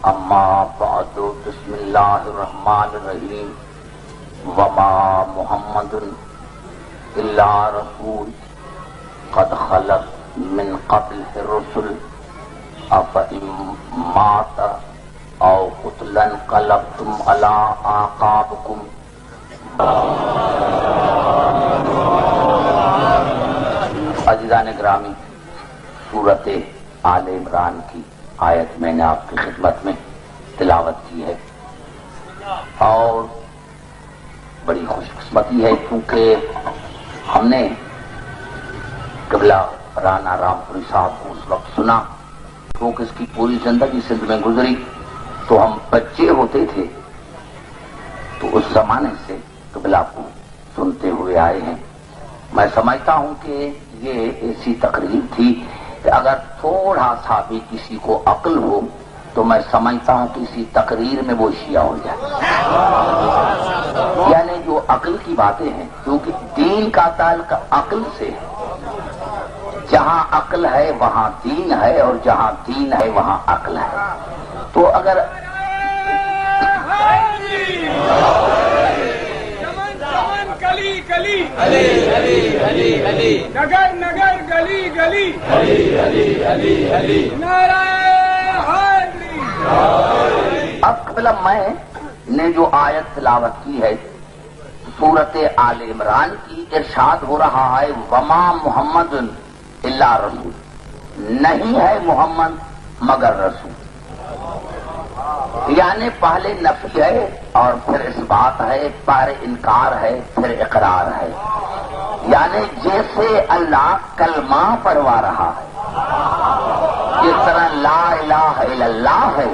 اما بعد بسم اللہ الرحمن الرحیم وما محمد الا رسول قد خلت من قبلہ الرسل افإن مات او قتلا انقلبتم علی اعقابکم. عزیزان گرامی، سورت آل عمران کی آیت میں نے آپ کی خدمت میں تلاوت کی ہے اور بڑی خوش قسمتی ہے کیونکہ ہم نے قبلہ رانا رام پوری صاحب کو اس وقت سنا کیونکہ اس کی پوری زندگی سندھ میں گزری تو ہم بچے ہوتے تھے، تو اس زمانے سے قبلہ کو سنتے ہوئے آئے ہیں. میں سمجھتا ہوں کہ یہ ایسی تقریر تھی کہ اگر تھوڑا سا بھی کسی کو عقل ہو تو میں سمجھتا ہوں کہ اسی تقریر میں وہ شیعہ ہو جائے. یعنی جو عقل کی باتیں ہیں، کیونکہ دین کا تعلق عقل سے ہے. جہاں عقل ہے وہاں دین ہے اور جہاں دین ہے وہاں عقل ہے. تو اگر گلی گلی نگر نگر گلی گلی نعرہ حیدری. اب قبلہ میں نے جو آیت تلاوت کی ہے سورت آل عمران کی، ارشاد ہو رہا ہے وما محمد الا رسول، نہیں ہے محمد مگر رسول. یعنی پہلے نفی ہے اور پھر اس بات ہے، پہلے انکار ہے پھر اقرار ہے. یعنی جیسے اللہ کلمہ پڑھوا رہا ہے، جس طرح لا الہ الا اللہ ہے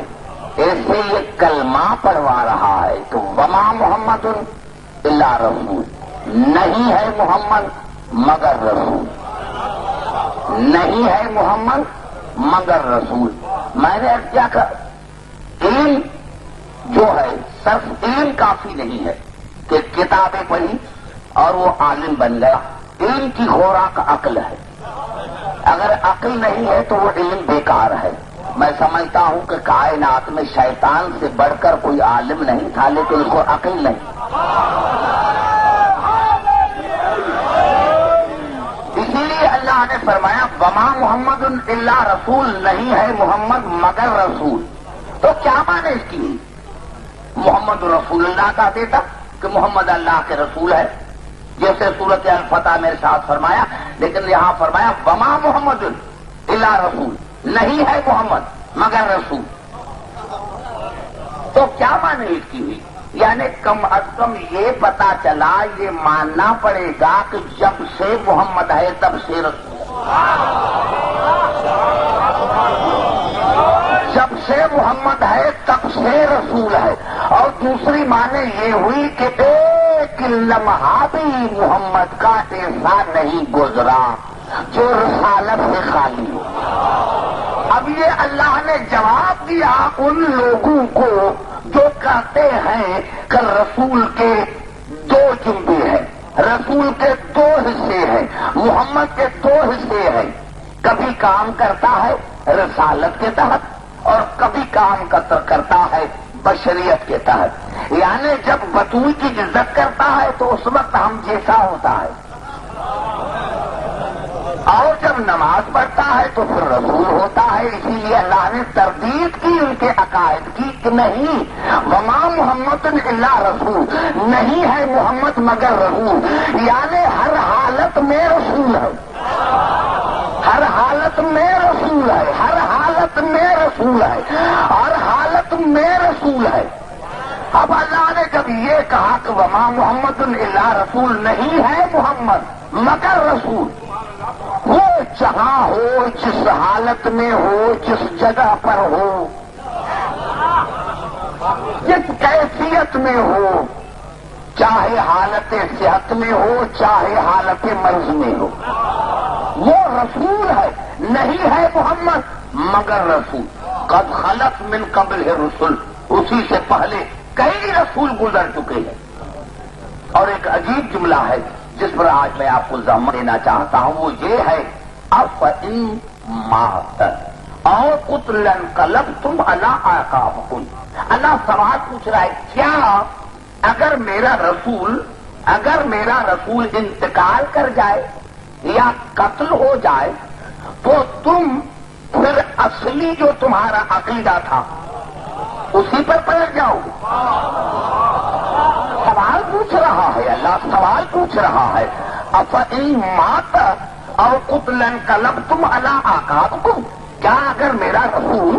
ایسے یہ کلمہ پڑھوا رہا ہے. تو وما محمد الا رسول، نہیں ہے محمد مگر رسول، نہیں ہے محمد مگر رسول. میں نے کیا کہا، علم جو ہے صرف علم کافی نہیں ہے کہ کتابیں پڑھی اور وہ عالم بن گیا. علم کی خوراک عقل ہے. اگر عقل نہیں ہے تو وہ علم بیکار ہے. میں سمجھتا ہوں کہ کائنات میں شیطان سے بڑھ کر کوئی عالم نہیں تھا لیکن اس کو عقل نہیں. اسی لیے اللہ نے فرمایا وما محمد الا رسول، نہیں ہے محمد مگر رسول. تو کیا معنی اس کی؟ محمد رسول اللہ کا دیتا کہ محمد اللہ کے رسول ہے، جیسے سورت الفتح میں ارشاد فرمایا، لیکن یہاں فرمایا وما محمد الا رسول، نہیں ہے محمد مگر رسول. تو کیا معنی اس کی ہوئی؟ یعنی کم از کم یہ پتا چلا، یہ ماننا پڑے گا کہ جب سے محمد ہے تب سے رسول، جب سے محمد ہے تب سے رسول ہے. اور دوسری معنی یہ ہوئی کہ ایک لمحہ بھی محمد کا ایسا نہیں گزرا جو رسالت سے خالی ہو. اب یہ اللہ نے جواب دیا ان لوگوں کو جو کہتے ہیں کہ رسول کے دو جنبے ہیں، رسول کے دو حصے ہیں، محمد کے دو حصے ہیں. کبھی کام کرتا ہے رسالت کے تحت اور کبھی کام کرتا ہے بشریت کے تحت. یعنی جب بطول کی عزت کرتا ہے تو اس وقت ہم جیسا ہوتا ہے، اور جب نماز پڑھتا ہے تو پھر رسول ہوتا ہے. اسی لیے اللہ نے تردید کی ان کے عقائد کی کہ نہیں وما محمد الا رسول، نہیں ہے محمد مگر رسول. یعنی ہر حالت میں رسول ہے، ہر حالت میں رسول ہے، ہر حالت میں رسول ہے، ہر حالت میں رسول ہے. اب اللہ نے جب یہ کہا کہ وما محمد الا رسول، نہیں ہے محمد مگر رسول، وہ جہاں ہو، جس حالت میں ہو، جس جگہ پر ہو، جس کیفیت میں ہو، چاہے حالت صحت میں ہو چاہے حالت مرض میں ہو، وہ رسول ہے. نہیں ہے محمد مگر رسول. قد خلت من قبل رسل، اسی سے پہلے کئی رسول گزر چکے ہیں. اور ایک عجیب جملہ ہے جس پر آج میں آپ کو زحمت دینا چاہتا ہوں، وہ یہ ہے افإن مات، اور قتلن قلبتم علی اعقابکم. اللہ سوال پوچھ رہا ہے کیا اگر میرا رسول انتقال کر جائے یا قتل ہو جائے تو تم پھر اصلی جو تمہارا عقیدہ تھا اسی پر پلٹ جاؤ گے؟ سوال پوچھ رہا ہے اللہ، سوال پوچھ رہا ہے. افإن مات اور قتلا انقلبتم علی اعقابکم، کیا اگر میرا رسول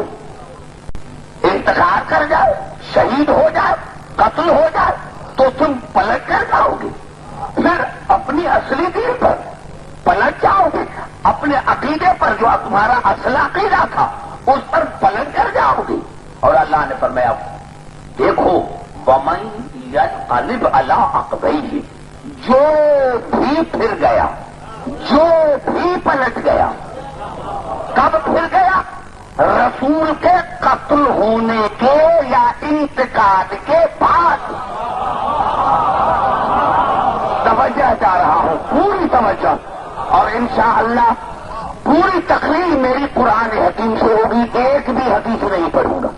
انتقال کر جائے، شہید ہو جائے، قتل ہو جائے تو تم پلٹ کر جاؤ گے؟ پھر اپنی اصلی دین پر پلٹ جاؤ گے؟ اپنے عقیدے پر جو تمہارا اصل عقیدہ تھا اس پر پلٹ کر جاؤ گے؟ اور اللہ نے فرمایا دیکھو وَمَن يَنْقَلِبْ عَلَىٰ عَقْبَيْهِ، جو بھی پھر گیا، جو بھی پلٹ گیا. کب پھر گیا؟ رسول کے قتل ہونے کے یا انتقال کے بعد. توجہ چاہ رہا ہوں، پوری توجہ. اور انشاءاللہ پوری تقریر میری قرآن حکیم سے ہوگی، ایک بھی حدیث نہیں پڑھوں گا.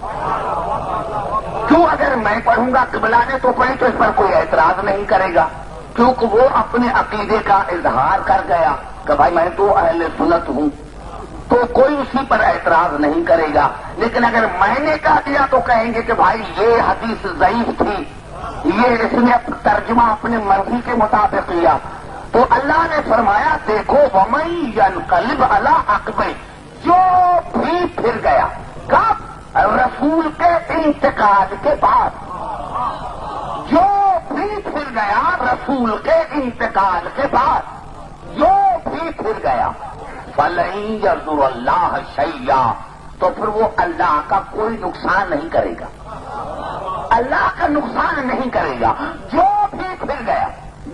کیوں؟ اگر میں پڑھوں گا قبلہ نے تو پڑھی تو اس پر کوئی اعتراض نہیں کرے گا، کیونکہ وہ اپنے عقیدے کا اظہار کر گیا کہ بھائی میں تو اہل سنت ہوں، تو کوئی اسی پر اعتراض نہیں کرے گا. لیکن اگر میں نے کہہ دیا تو کہیں گے کہ بھائی یہ حدیث ضعیف تھی، یہ اس نے ترجمہ اپنے مرضی کے مطابق کیا. تو اللہ نے فرمایا دیکھو وَمَن يَنْقَلِبْ عَلَىٰ عَقْبَيْهِ، جو بھی پھر گیا. کب؟ رسول کے انتقال کے بعد. جو بھی پھر گیا رسول کے انتقال کے بعد، جو بھی پھر گیا فَلَن يَضُرَّ اللَّهَ شَيْئًا، تو پھر وہ اللہ کا کوئی نقصان نہیں کرے گا، اللہ کا نقصان نہیں کرے گا. جو بھی پھر گیا،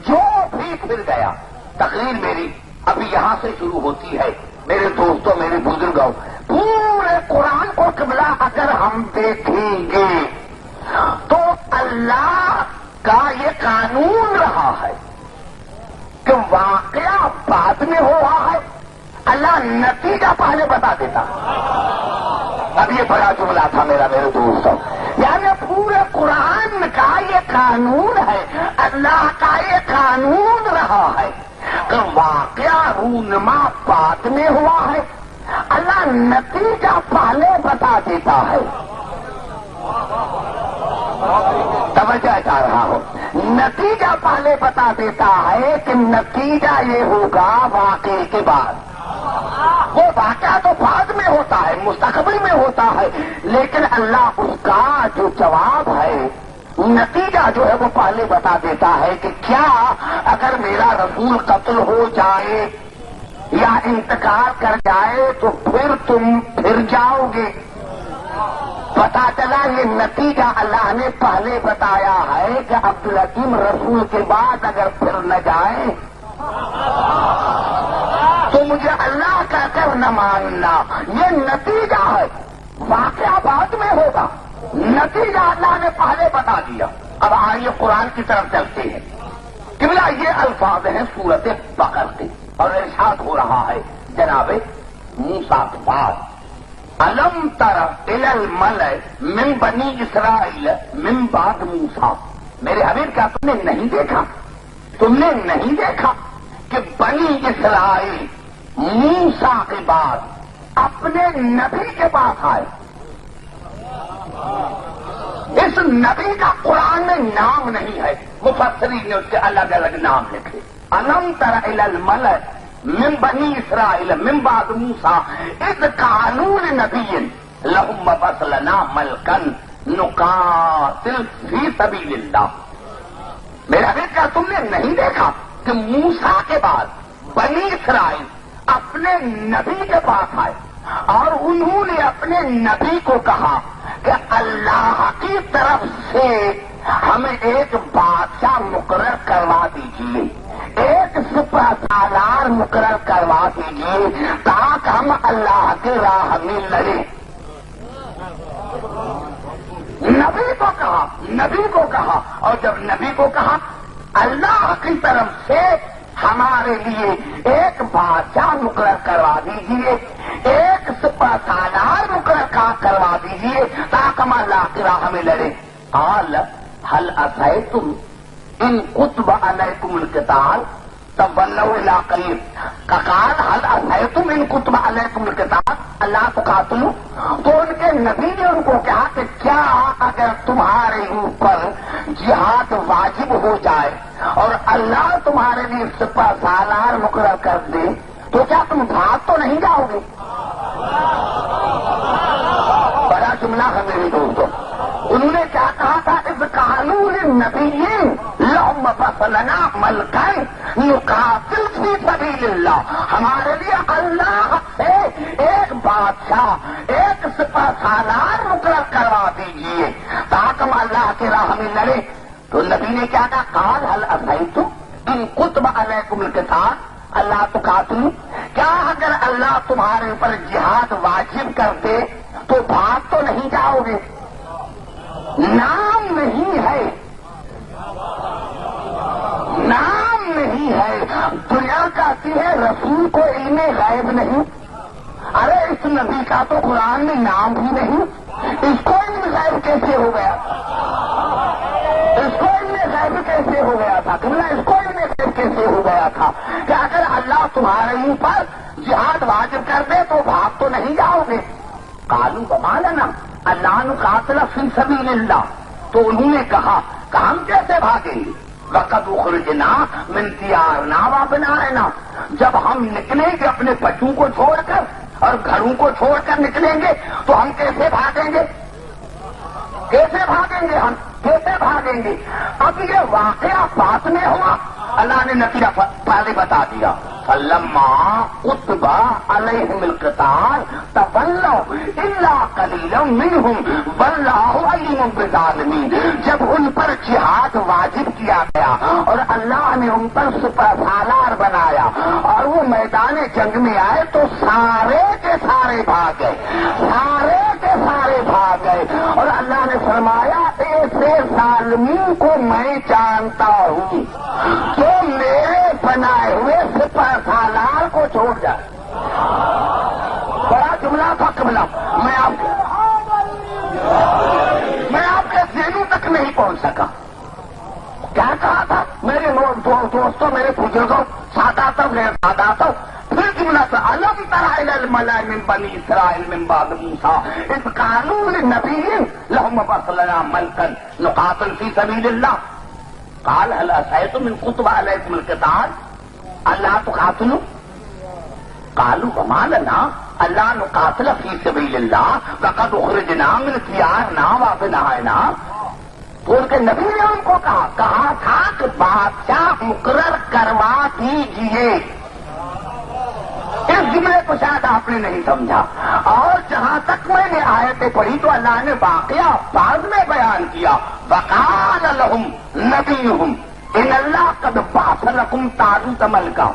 جو بھی پھر گیا. تقریر میری ابھی یہاں سے شروع ہوتی ہے. میرے دوستوں، میرے بزرگوں، پورے قرآن کو قبلہ اگر ہم دیکھیں گے تو اللہ کا یہ قانون رہا ہے کہ واقعہ بعد میں ہوا ہے، اللہ نتیجہ پہلے بتا دیتا. اب یہ بڑا جملہ تھا میرا، میرے دوستوں. یعنی پورے قرآن کا یہ قانون ہے، اللہ کا یہ قانون رہا ہے کہ واقعہ رونما بعد میں ہوا ہے، اللہ نتیجہ پہلے بتا دیتا ہے. توجہ چاہ رہا ہوں، نتیجہ پہلے بتا دیتا ہے کہ نتیجہ یہ ہوگا واقعے کے بعد. وہ واقعہ تو بعد میں ہوتا ہے، مستقبل میں ہوتا ہے، لیکن اللہ اس کا جو جواب ہے، نتیجہ جو ہے وہ پہلے بتا دیتا ہے کہ کیا اگر میرا رسول قتل ہو جائے یا انتقال کر جائے تو پھر تم پھر جاؤ گے. پتا چلا یہ نتیجہ اللہ نے پہلے بتایا ہے کہ عبدالحکیم رسول کے بعد اگر پھر نہ جائے تو مجھے اللہ کا کر نہ ماننا. یہ نتیجہ ہے، واقعہ بعد میں ہوگا، نتیجہ اللہ نے پہلے بتا دیا. اب آئیے قرآن کی طرف چلتے ہیں. قبلہ یہ الفاظ ہیں سورت بقرہ کے، اور ارشاد ہو رہا ہے جناب موسیٰ کے بعد الم تر الی الملأ من بنی اسرائیل من بعد موسیٰ. میرے حبیب کیا تم نے نہیں دیکھا، تم نے نہیں دیکھا کہ بنی اسرائیل موسیٰ کے بعد اپنے نبی کے پاس آئے. اس نبی کا قرآن میں نام نہیں ہے، مفسرین نے اس کے الگ الگ نام لکھے. الم تر الی الملأ من بنی اسرائیل من بعد موسیٰ اذ قالوا لنبی لهم ابعث لنا ملکا نقاتل فی سبیل اللہ. میرا بیٹا کیا تم نے نہیں دیکھا کہ موسیٰ کے بعد بنی اسرائیل اپنے نبی کے پاس آئے اور انہوں نے اپنے نبی کو کہا کہ اللہ کی طرف سے ہمیں ایک بادشاہ مقرر کروا دیجیے، ایک سپہ سالار مقرر کروا دیجیے تاکہ ہم اللہ کی راہ میں لڑیں. نبی کو کہا اور جب نبی کو کہا اللہ کی طرف سے ہمارے لیے ایک بادشاہ مقرر کروا دیجیے، ایک سپہ سالار مقرر کروا دیجیے تاکہ ہم اللہ کی راہ میں لڑے. قال هل عصیتم ان کتب علیکم القتال تولوا الی قریب. قال هل عصیتم ان کتب علیکم القتال اللہ تقاتلوا. تو ان کے نبی نے ان کو کہا کہ کیا اگر تمہارے اوپر جہاد واجب ہو جائے اور اللہ تمہارے لیے سپہ سالار مقرر کر دے تو کیا تم بھاگ تو نہیں جاؤ گے؟ بڑا جملہ ہے میرے دوستوں. انہوں نے کیا کہا تھا؟ اس قانون نبی لہم فصلنا ملکن نقاتل فی سبیل اللہ. ہمارے لیے اللہ سے ایک بادشاہ ایک سپہ سالار مقرر کروا دیجیے تاکہ ہم اللہ کی راہ میں لڑے. تو نبی نے کیا کہا؟ قال هل عصیتم ان کتب علیکم القتال اللہ تقاتلوا. کیا اگر اللہ تمہارے اوپر جہاد واجب کر دے تو بھاگ تو نہیں جاؤ گے؟ نام نہیں ہے، نام نہیں ہے. دنیا کہتی ہے رسول کو علم غیب نہیں. ارے اس نبی کا تو قرآن میں نام بھی نہیں، اس کو علم غیب کیسے ہو گیا؟ اس کو علم غیب کیسے ہو گیا تھا؟ اس کو علم غیب کیسے ہو گیا تھا کہ اگر اللہ تمہارے اوپر جہاد واجب کر دے تو بھاگ تو نہیں جاؤ گے؟ قالوا وما لنا اللہ نقاتل فی سبیل اللہ. تو انہوں نے کہا کہ ہم کیسے بھاگیں گے؟ وقد اخرجنا من دیارنا وابنائنا. جب ہم نکلیں گے اپنے بچوں کو چھوڑ کر اور گھروں کو چھوڑ کر نکلیں گے تو ہم کیسے بھاگیں گے؟ کیسے بھاگیں گے؟ ہم کیسے بھاگیں گے؟ اب یہ واقعہ بعد میں ہوا، اللہ نے نتیجہ پہلے بتا دیا. فلما كتب عليهم القتال تولوا الا قليلا منهم والله عليم بالظالمين. جب ان پر جہاد واجب کیا گیا اور اللہ نے ان پر سپہ سالار بنایا اور وہ میدان جنگ میں آئے تو سارے کے سارے بھاگ گئے، سارے کے سارے بھاگ گئے. اور اللہ نے فرمایا ایسے ظالمین کو میں جانتا ہوں جو میرے بنائے ہوئے سپہ سالار کو چھوڑ جائے. بڑا جملہ تھا قبلہ. میں آپ کے ذہنوں تک نہیں پہنچ سکا. کیا کہا تھا میرے دوستوں، میرے بزرگوں، ساداتوں، غیر ساداتوں؟ پھر جملہ تھا الم تر الی الملأ من بنی اسرائیل من بعد موسیٰ اذ قالوا لنبی لهم ابعث لنا ملکا نقاتل فی سبیل اللہ. قال هل عصیتم ان کتب علیکم القتال اللہ تقاتلوا. قالوا وما لنا اللہ نقاتل فی سبیل اللہ وقد اخرجنا من دیارنا وابنائنا. تو ان کے نبی نے ان کو کہا تھا کہ بادشاہ مقرر کروا دیجیے. اس جملے کو شاید آپ نے نہیں سمجھا. اور جہاں تک میں نے آیتیں پڑھی تو اللہ نے واقعہ بعد میں بیان کیا. وقال لهم نبیہم ان اللہ قد بعث لکم طالوت ملکا.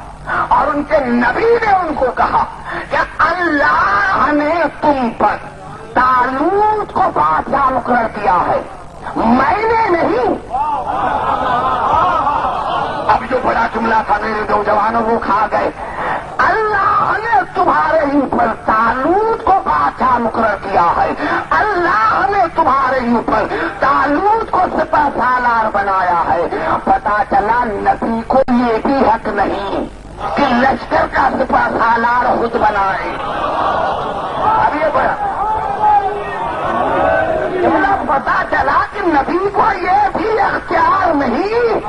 اور ان کے نبی نے ان کو کہا کہ اللہ نے تم پر طالوت کو بادشاہ مقرر کیا ہے، میں نے نہیں. اب جو بڑا جملہ تھا میرے دو جوانوں وہ کھا گئے. اللہ نے تمہارے اوپر طالوت کو بادشاہ مقرر کیا ہے، اللہ نے تمہارے اوپر طالوت کو سپہ سالار بنایا ہے. پتا چلا نبی کو یہ بھی حق نہیں کہ لشکر کا سپہ سالار خود بنائے. اب یہ بڑا پتا چلا کہ نبی کو یہ بھی اختیار نہیں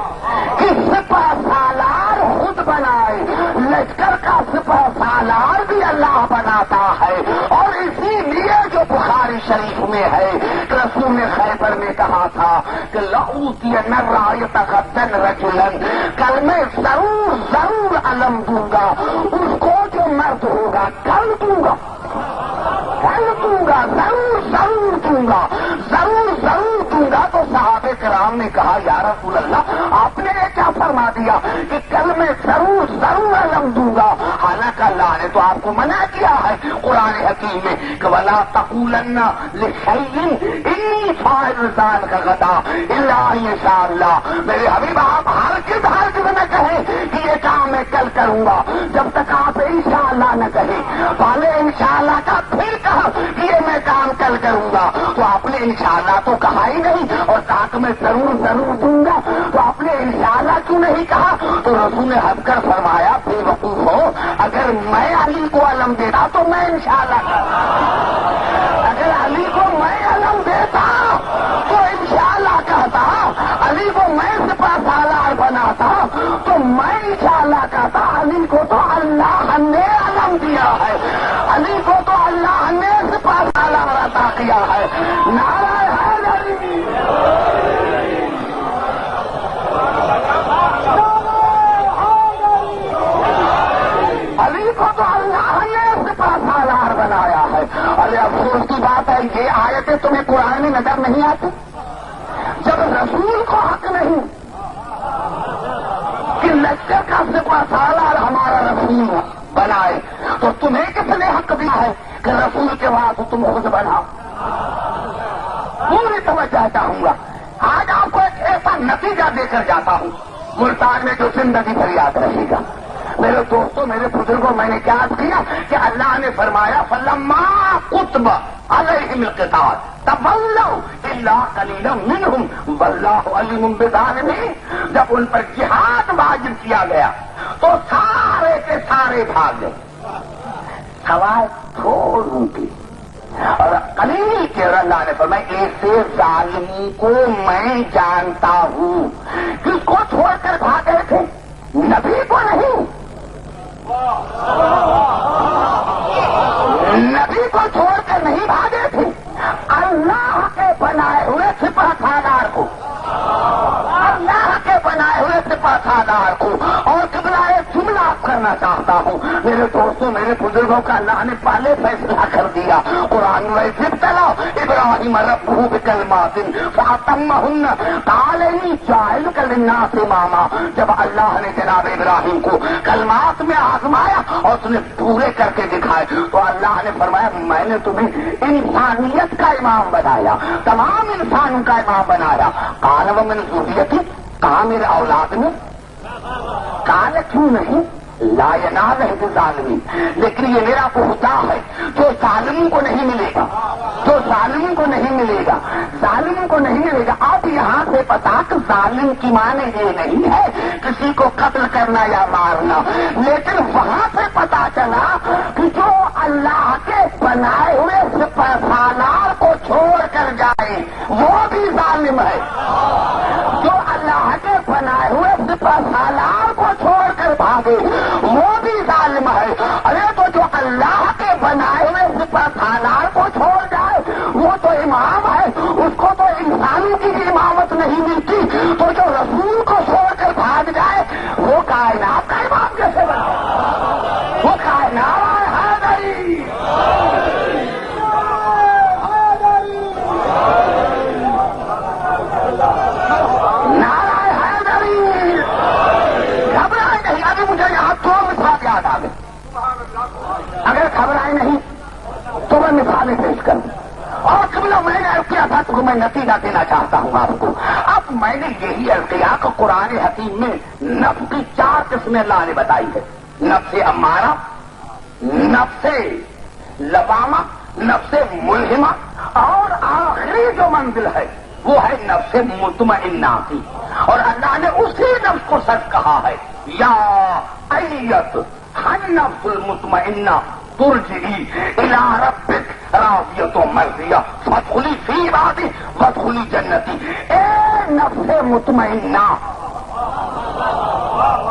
کہ سپہ سالار خود بنائے. لشکر کا سپہ سالار بھی اللہ بناتا ہے. اور اسی لیے جو بخاری شریف میں ہے کہ رسول نے خیبر میں کہا تھا کہ لأوتین الرایۃ غدا رجلا، کل میں ضرور علم دوں گا اس کو جو مرد ہوگا، کل دوں گا، کل دوں گا، ضرور دوں گا، ضرور دوں گا. تو صحابہ کرام نے کہا یا رسول اللہ آپ نے کیا فرما دیا کہ کل میں ضرور علم دوں گا. حالانکہ اللہ نے تو آپ کو منع کیا ہے. قرآن حکیم حکیم میں کہ وَلَا تَقُولَنَّ لِشَيْءٍ إِنِّي فَاعِلٌ ذَلِكَ غَدًا إِلَّا أَن يَشَاءَ اللَّهُ. میرے حبیب آپ ہرگز نہ کہیں کہ یہ کام میں کل کروں گا جب تک آپ انشاءاللہ نہ کہیں. پہلے انشاءاللہ کا پھر کہا کہ یہ میں کام کل کروں گا تو آپ نے انشاءاللہ تو کہا ہی نہیں اور کہا کہ میں ضرور دوں گا تو آپ نے انشاءاللہ کیوں نہیں کہا؟ تو رسول نے ہنس کر فرمایا بے وقوف ہو، اگر میں علی کو علم دیتا تو میں انشاءاللہ کرتا، اگر علی کو میں علم دیتا تو انشاءاللہ کہتا، علی کو میں سپہ سالار بناتا تو میں انشاءاللہ کہتا. علی کو تو اللہ نے علم دیا ہے، علی کو تو اللہ نے سپہ سالار عطا کیا ہے. نعرہ حیدری، علی کو تو اللہ نے سپہ سالار بنایا ہے. ارے افسوس کی بات ہے یہ آیتیں تمہیں قرآن میں نظر نہیں آتی. جب رسول کو حق نہیں کہ لشکر کا سپہ سالار ہمارا رسول بنائے تو تمہیں کس نے حق دیا ہے کہ رسول کے بعد تم خود بناؤ؟ پوری توجہ چاہوں گا. آج آپ کو ایک ایسا نتیجہ دے کر جاتا ہوں ملتان میں جو زندگی بھر یاد رہے گا. میرے دوستوں، میرے بزرگوں، میں نے کیا عرض کیا کہ اللہ نے فرمایا فَلَمَّا كُتِبَ عَلَيْهِمُ الْقِتَالُ تَوَلَّوْا إِلَّا قَلِيلًا مِّنْهُمْ وَاللَّهُ عَلِيمٌ بِالظَّالِمِينَ. جب ان پر جہاد واجب کیا گیا تو سارے کے سارے بھاگ گئے سوائے تھوڑوں کی. اور قلیل کے اللہ نے فرمایا ایسے ظالموں کو میں جانتا ہوں. کس کو چھوڑ کر بھاگے تھے؟ نبی کو نہیں، نبی کو چھوڑ کر نہیں بھاگے تھے، اللہ کے بنائے ہوئے سپہ سالار کو، اللہ کے بنائے ہوئے سپہ سالار کو. اور قبلہ ایک جملہ آپ کرنا چاہتا ہوں میرے دوستوں، میرے بزرگوں کا اللہ نے پہلے فیصلہ کر دیا. قرآن میں ابتلا ابراہیم ربہ بکلمات فاتمہن قال انی جاعلک للناس اماما. جب اللہ نے جناب ابراہیم کو کلمات میں آزمایا اور اس نے پورے کر کے دکھائے تو اللہ نے فرمایا میں نے تمہیں انسانیت کا امام بنایا، تمام انسانوں کا امام بنایا. قال ومن ذریتی، کہا میرے اولاد میں، قال کیوں نہیں، لا ینال عہد الظالمین. لیکن یہ میرا عہدہ ہے جو ظالموں کو نہیں ملے گا، جو ظالموں کو نہیں ملے گا، ظالموں کو نہیں ملے گا. اب یہاں سے پتا کہ ظالم کی معنی یہ نہیں ہے کسی کو قتل کرنا یا مارنا، لیکن وہاں سے پتا چلا کہ جو اللہ کے بنائے ہوئے سپہ سالار کو چھوڑ کر جائے وہ بھی ظالم ہے. جو اللہ کے بنائے ہوئے سپہ سالار کو چھوڑ کر بھاگے وہ بھی ظالم ہے. ارے تو جو اللہ کے بنائے ہوئے سپہ سالار کو چھوڑ جائے وہ تو امام ہے، اس کو تو انسانوں کی بھی امامت نہیں ملتی. تو جو رسول کو چھوڑ کر بھاگ جائے وہ کائنات کا امام کیسے بنے؟ وہ کائنات حیدری. نعرہ حیدری. گھبرائے نہیں. ابھی مجھے یہاں دو مثال یاد آ گئے. اگر گھبرائے نہیں تو میں مثالیں پیش کروں. اور قبلہ میں نے عرض کیا تھا تو میں نتیجہ دینا چاہتا ہوں آپ کو. اب میں نے یہی عرض کیا کہ قرآن حکیم میں نفس کی 4 قسمیں اللہ نے بتائی ہے. نفس امارہ، نفس لوامہ، نفس ملہمہ، اور آخری جو منزل ہے وہ ہے نفس مطمئنہ کی. اور اللہ نے اسی نفس کو سچ کہا ہے یا ایت النفس المطمئنہ ترجعی الی ربک راضیۃ مرضیہ فادخلی فی عبادی وادخلی جنتی. اے نفس مطمئنہ،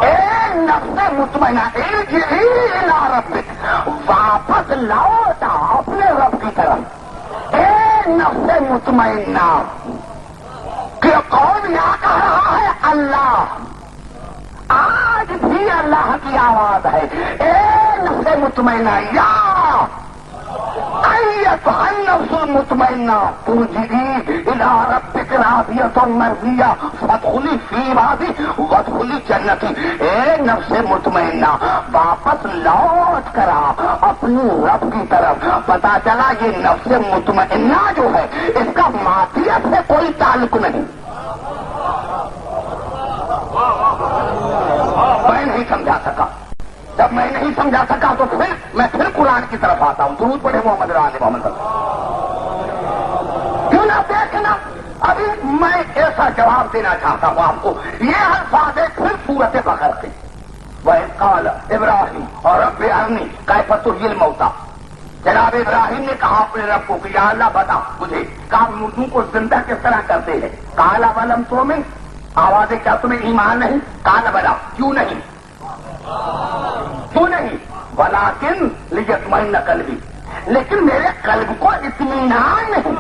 اے نفس مطمئنہ، ارجعی الی ربک، واپس لوٹا اپنے رب کی طرف. اے نفس مطمئنہ، کہ کون یا کہہ رہا ہے؟ اللہ. آج بھی اللہ کی آواز ہے. اے نفس مطمئنہ یا أيتها النفس المطمئنة ارجعي إلى ربك راضية مرضية فادخلي في عبادي وادخلي جنتی. اے نفس مطمئنہ واپس لوٹ کر آ اپنی رب کی طرف. پتا چلا یہ نفس مطمئنہ جو ہے اس کا معصیت سے کوئی تعلق نہیں. میں نہیں سمجھا سکا. جب میں نہیں سمجھا سکا تو میں پھر قرآن کی طرف آتا ہوں. درود پڑھے محمد علی محمد صلی اللہ علیہ وسلم. کیوں نہ دیکھنا ابھی میں ایسا جواب دینا چاہتا ہوں آپ کو. یہ الفاظ ہے پھر سورت بقرہ کے. وَإِذْ قَالَ إِبْرَاهِيمُ رَبِّ أَرِنِي كَيْفَ تُحْيِي الْمَوْتَىٰ. جناب ابراہیم نے کہا اپنے رب کو کہ یا اللہ بتا مجھے کہا مردوں کو زندہ کس طرح کرتے ہیں. قَالَ وَلَمْ تُؤْمِنْ آوازیں کیا تمہیں ایمان نہیں؟ قَالَ بَلَىٰ کیوں نہیں وَلَٰكِنْ لِيَطْمَئِنَّ قَلْبِي لیکن میرے قلب کو اطمینان نہیں.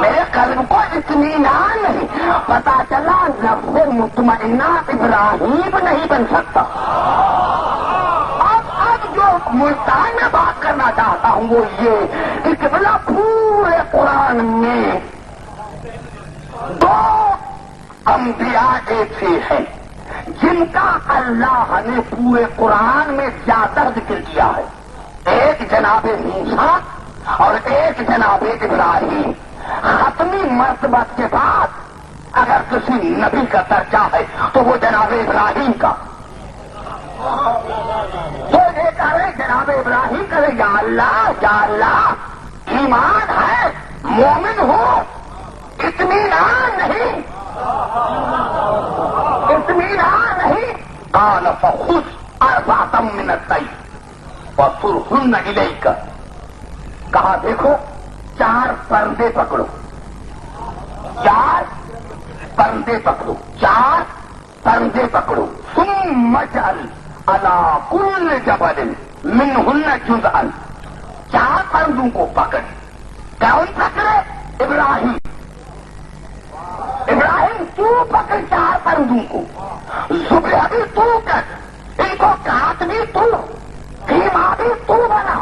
میرے قلب کو اطمینان نہیں. پتا چلا نفس مطمئنہ ابراہیم نہیں بن سکتا. اب جو ملتان میں بات کرنا چاہتا ہوں وہ یہ کہ قبلہ پورے قرآن میں دو انبیاء ایسے ہیں جن کا اللہ نے پورے قرآن میں زیادہ ذکر کیا ہے. ایک جناب موسیٰ اور ایک جناب ابراہیم. ختمی مرتبہ کے بعد اگر کسی نبی کا درجہ ہے تو وہ جناب ابراہیم کا. تو یہ کرے جناب ابراہیم کرے یا اللہ ایمان ہے مومن ہو اطمینان نہیں. قال فخذ أربعة من الطير فصرهن إليك. کہا دیکھو 4 پرندے پکڑو. 4 پرندے پکڑو. ثم اجعل على كل جبل منهن جزءا. 4 پرندوں کو پکڑ. کون پکڑے؟ ابراہیم تو پکڑ 4 پرندوں کو. ذبح بھی تو کر. ان کو کاٹ بھی تو. قیمہ بھی تو بنا.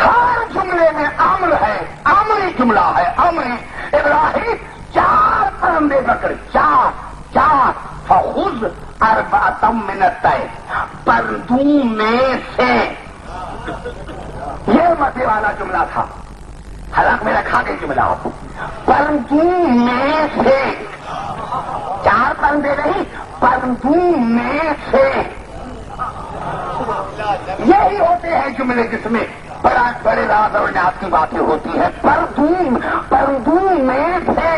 ہر جملے میں امر ہے. امری جملہ ہے. امری. ابراہیم 4 پرندے پکڑ. 4 فخذ 4 من الطير. پرندوں میں سے. یہ مزے والا جملہ تھا. حالانکہ میرا کھا گئی جملہ آپ. پرندوں میں سے 4 پرندے نہیں. پرندوں میں سے. یہی ہوتے ہیں جملے جس میں بڑے راز اور نیاز کی باتیں ہوتی ہیں. پرندوں میں سے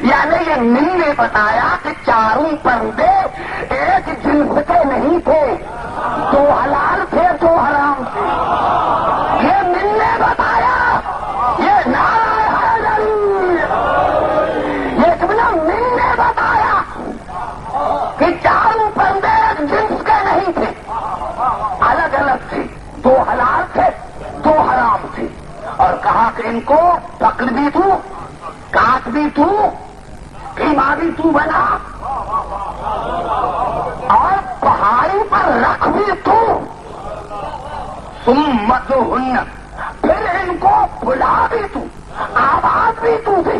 یعنی یہ مل نے بتایا کہ 4 پرندے ایک جنس کے نہیں تھے. 2 حلال تھے 2 حرام تھے. یہ مل نے بتایا. یہ نعرہ حیدری. یہ جملہ مل نے بتایا کہ 4 پرندے ایک جنس کے نہیں تھے. الگ الگ تھے. 2 حلال تھے 2 حرام تھے. اور کہا کہ ان کو پکڑ بھی تو کاٹ بھی تو قیمہ بھی تو بنا اور پہاڑی پر رکھ بھی تو. ثم ادعوهن پھر ان کو بلا بھی تو آواز بھی تو دے.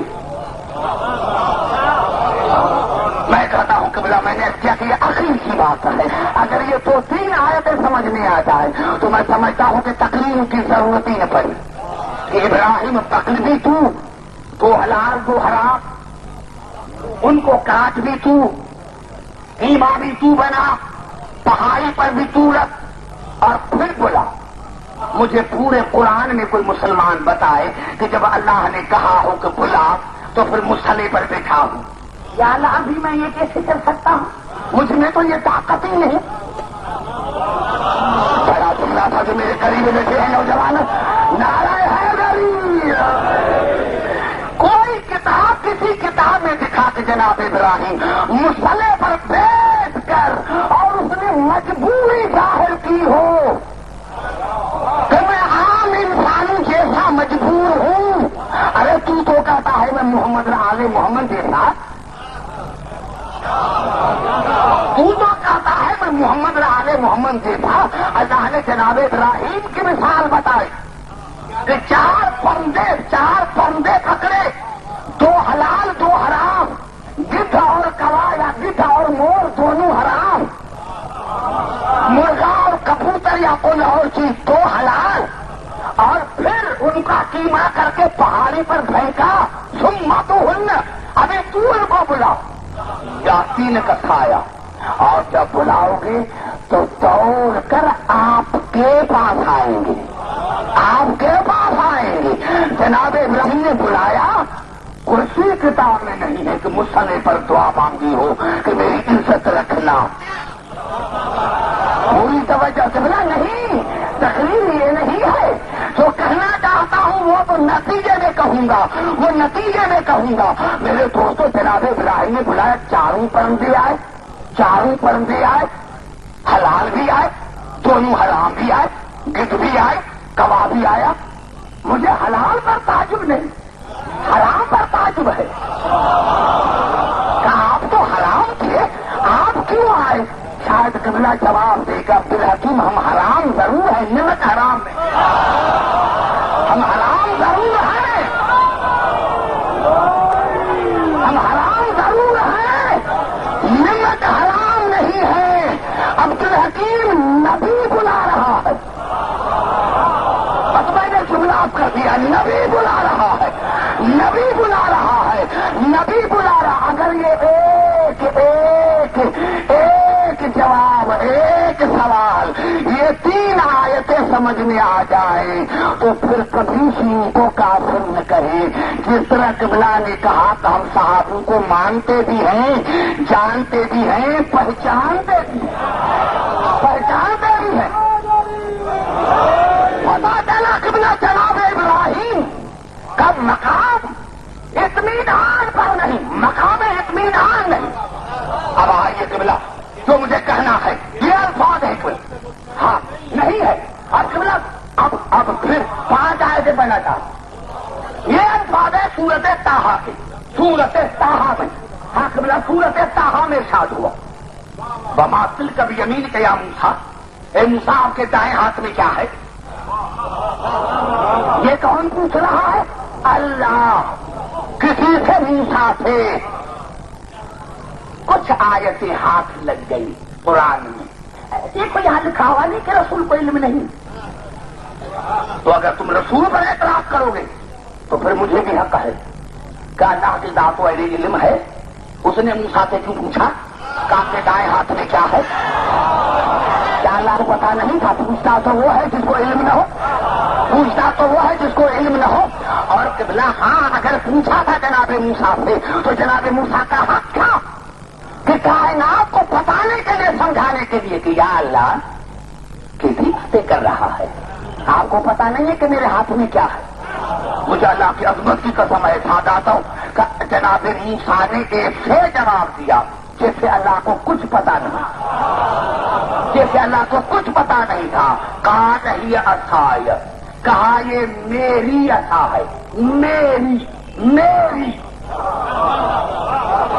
میں کہتا ہوں قبلہ میں نے کیا کہ یہ عقل کی بات ہے. اگر یہ 2-3 آیتیں سمجھ میں آ جائے تو میں سمجھتا ہوں کہ تقریر کی ضرورت ہی نہ پڑی. کہ ابراہیم پکڑ بھی تو 2 حلال 2 حرام. ان کو کاٹ بھی تو قیمہ بھی تو بنا. پہاڑی پر بھی تو رکھ. اور پھر بولا. مجھے پورے قرآن میں کوئی مسلمان بتائے کہ جب اللہ نے کہا ہو کہ بلا تو پھر مسئلے پر بیٹھا ہوں. یا اللہ ابھی میں یہ کیسے کر سکتا ہوں؟ مجھ میں تو یہ طاقت ہی نہیں. بڑا جملہ تھا جو میرے قریب بیٹھے ہیں نوجوان. نعرہ حیدری. کوئی کتاب کسی کتاب میں دکھا کہ جناب ابراہیم مسئلے پر بیٹھ کر اور اس نے مجبوری ظاہر کی ہو کہ میں عام انسانوں جیسا مجبور ہوں. ارے تو کہتا ہے میں محمد آل محمد جیسا. تو کہتا ہے میں محمد آل محمد محمد یہ تھا اللہ نے جناب ابراہیم کی مثال بتائی کہ چار پرندے پکڑے، دو حلال دو حرام، گدھ اور کوا یا گدھ اور مور دونوں حرام، مرغا اور کبوتر یا کوئی اور چیز دو حلال، اور پھر ان کا قیمہ کر کے پہاڑی پر پھینکا، ثم اتوہن، ابھی تو ان کو بلاؤ، یاسین کا کھایا، اور جب بلاؤ گے تو دوڑ کر آپ کے پاس آئیں گے، آپ کے پاس آئیں گے۔ جناب ابراہیم نے بلایا، کسی کتاب میں نہیں ہے کہ مصنے پر دعا مانگی ہو کہ میری عزت رکھنا، پوری توجہ سے بلا نہیں، تقریر یہ نہیں ہے، جو کہنا چاہتا ہوں وہ تو نتیجے میں کہوں گا، وہ نتیجے میں کہوں گا۔ میرے دوستوں جناب ابراہیم نے بلایا، چاروں پرندے آئے، حلال بھی آئے، دونوں حرام بھی آئے، گدھ بھی آئے، کوا بھی آیا۔ مجھے حلال پر تعجب نہیں، حرام پر تعجب ہے کہ آپ تو حرام تھے، آپ کیوں آئے؟ شاید قبلہ جواب دے گا، عبدالحکیم ہم حرام ضرور ہیں، نمک حرام میں ہم حرام ضرور ہیں، ہم حرام ضرور ہیں، نمک حرام نہیں ہے۔ عبدالحکیم نبی بلا رہا ہے، بس میں نے جملہ کر دیا، نبی بلا رہا ہے، نبی بلا رہا ہے، نبی بلا رہا۔ اگر یہ ایک جواب، ایک سوال، یہ تین آیتیں سمجھ میں آ جائیں تو پھر کبھی سین کو کافر نہ کہیں۔ جس طرح قبلہ نے کہا کہ ہم صحابوں کو مانتے بھی ہیں، جانتے بھی ہیں، پہچانتے بھی ہیں۔ پتا چلا قبلہ جناب ابراہیم کا مقام اطمینان پر نہیں، مقام اطمینان نہیں۔ اب آئیے قبلہ، جو مجھے کہنا ہے یہ الفاظ ہے کوئی، ہاں نہیں ہے، اور قبلہ اب پھر 5 آیتیں بنا تھا، یہ الفاظ ہے سورت طٰہٰ کے، سورت طٰہٰ میں، ہاں قبلہ سورت طٰہٰ میں ارشاد ہوا، وما تلک بیمینک یا موسیٰ، اے موسیٰ آپ کے دائیں ہاتھ میں کیا ہے؟ یہ کون پوچھ رہا ہے؟ اللہ کسی سے موسیٰ سے کچھ آیتیں ہاتھ لگ گئی قرآن میں، یہ کوئی یہاں لکھا ہوا نہیں کہ رسول کو علم نہیں، تو اگر تم رسول پر اعتراض کرو گے تو پھر مجھے بھی حق ہے کہ اللہ کی ذات و علم ہے۔ اس نے موسیٰ سے کیوں پوچھا کہ آپ کے دائیں ہاتھ میں کیا ہے؟ کیا اللہ کو پتا نہیں تھا؟ پوچھتا تو وہ ہے جس کو علم نہ ہو، پوچھتا تو وہ ہے جس کو علم نہ ہو۔ اور قبلہ ہاں اگر پوچھا تھا جناب موسیٰ سے تو جناب موسیٰ کا حق تھا کہ کائنات کو بتانے کے لیے، سمجھانے کے لیے کہ یا اللہ کتنی باتیں کر رہا ہے، آپ کو پتا نہیں ہے کہ میرے ہاتھ میں کیا ہے؟ مجھے اللہ کی عظمت کی قسم احساس آتا ہوں کہ جناب موسیٰ نے ایسے جواب دیا جیسے اللہ کو کچھ پتا نہیں، جیسے اللہ کو کچھ پتا نہیں تھا۔ کہا نہیں عصای، کہا یہ میری عصا ہے، میری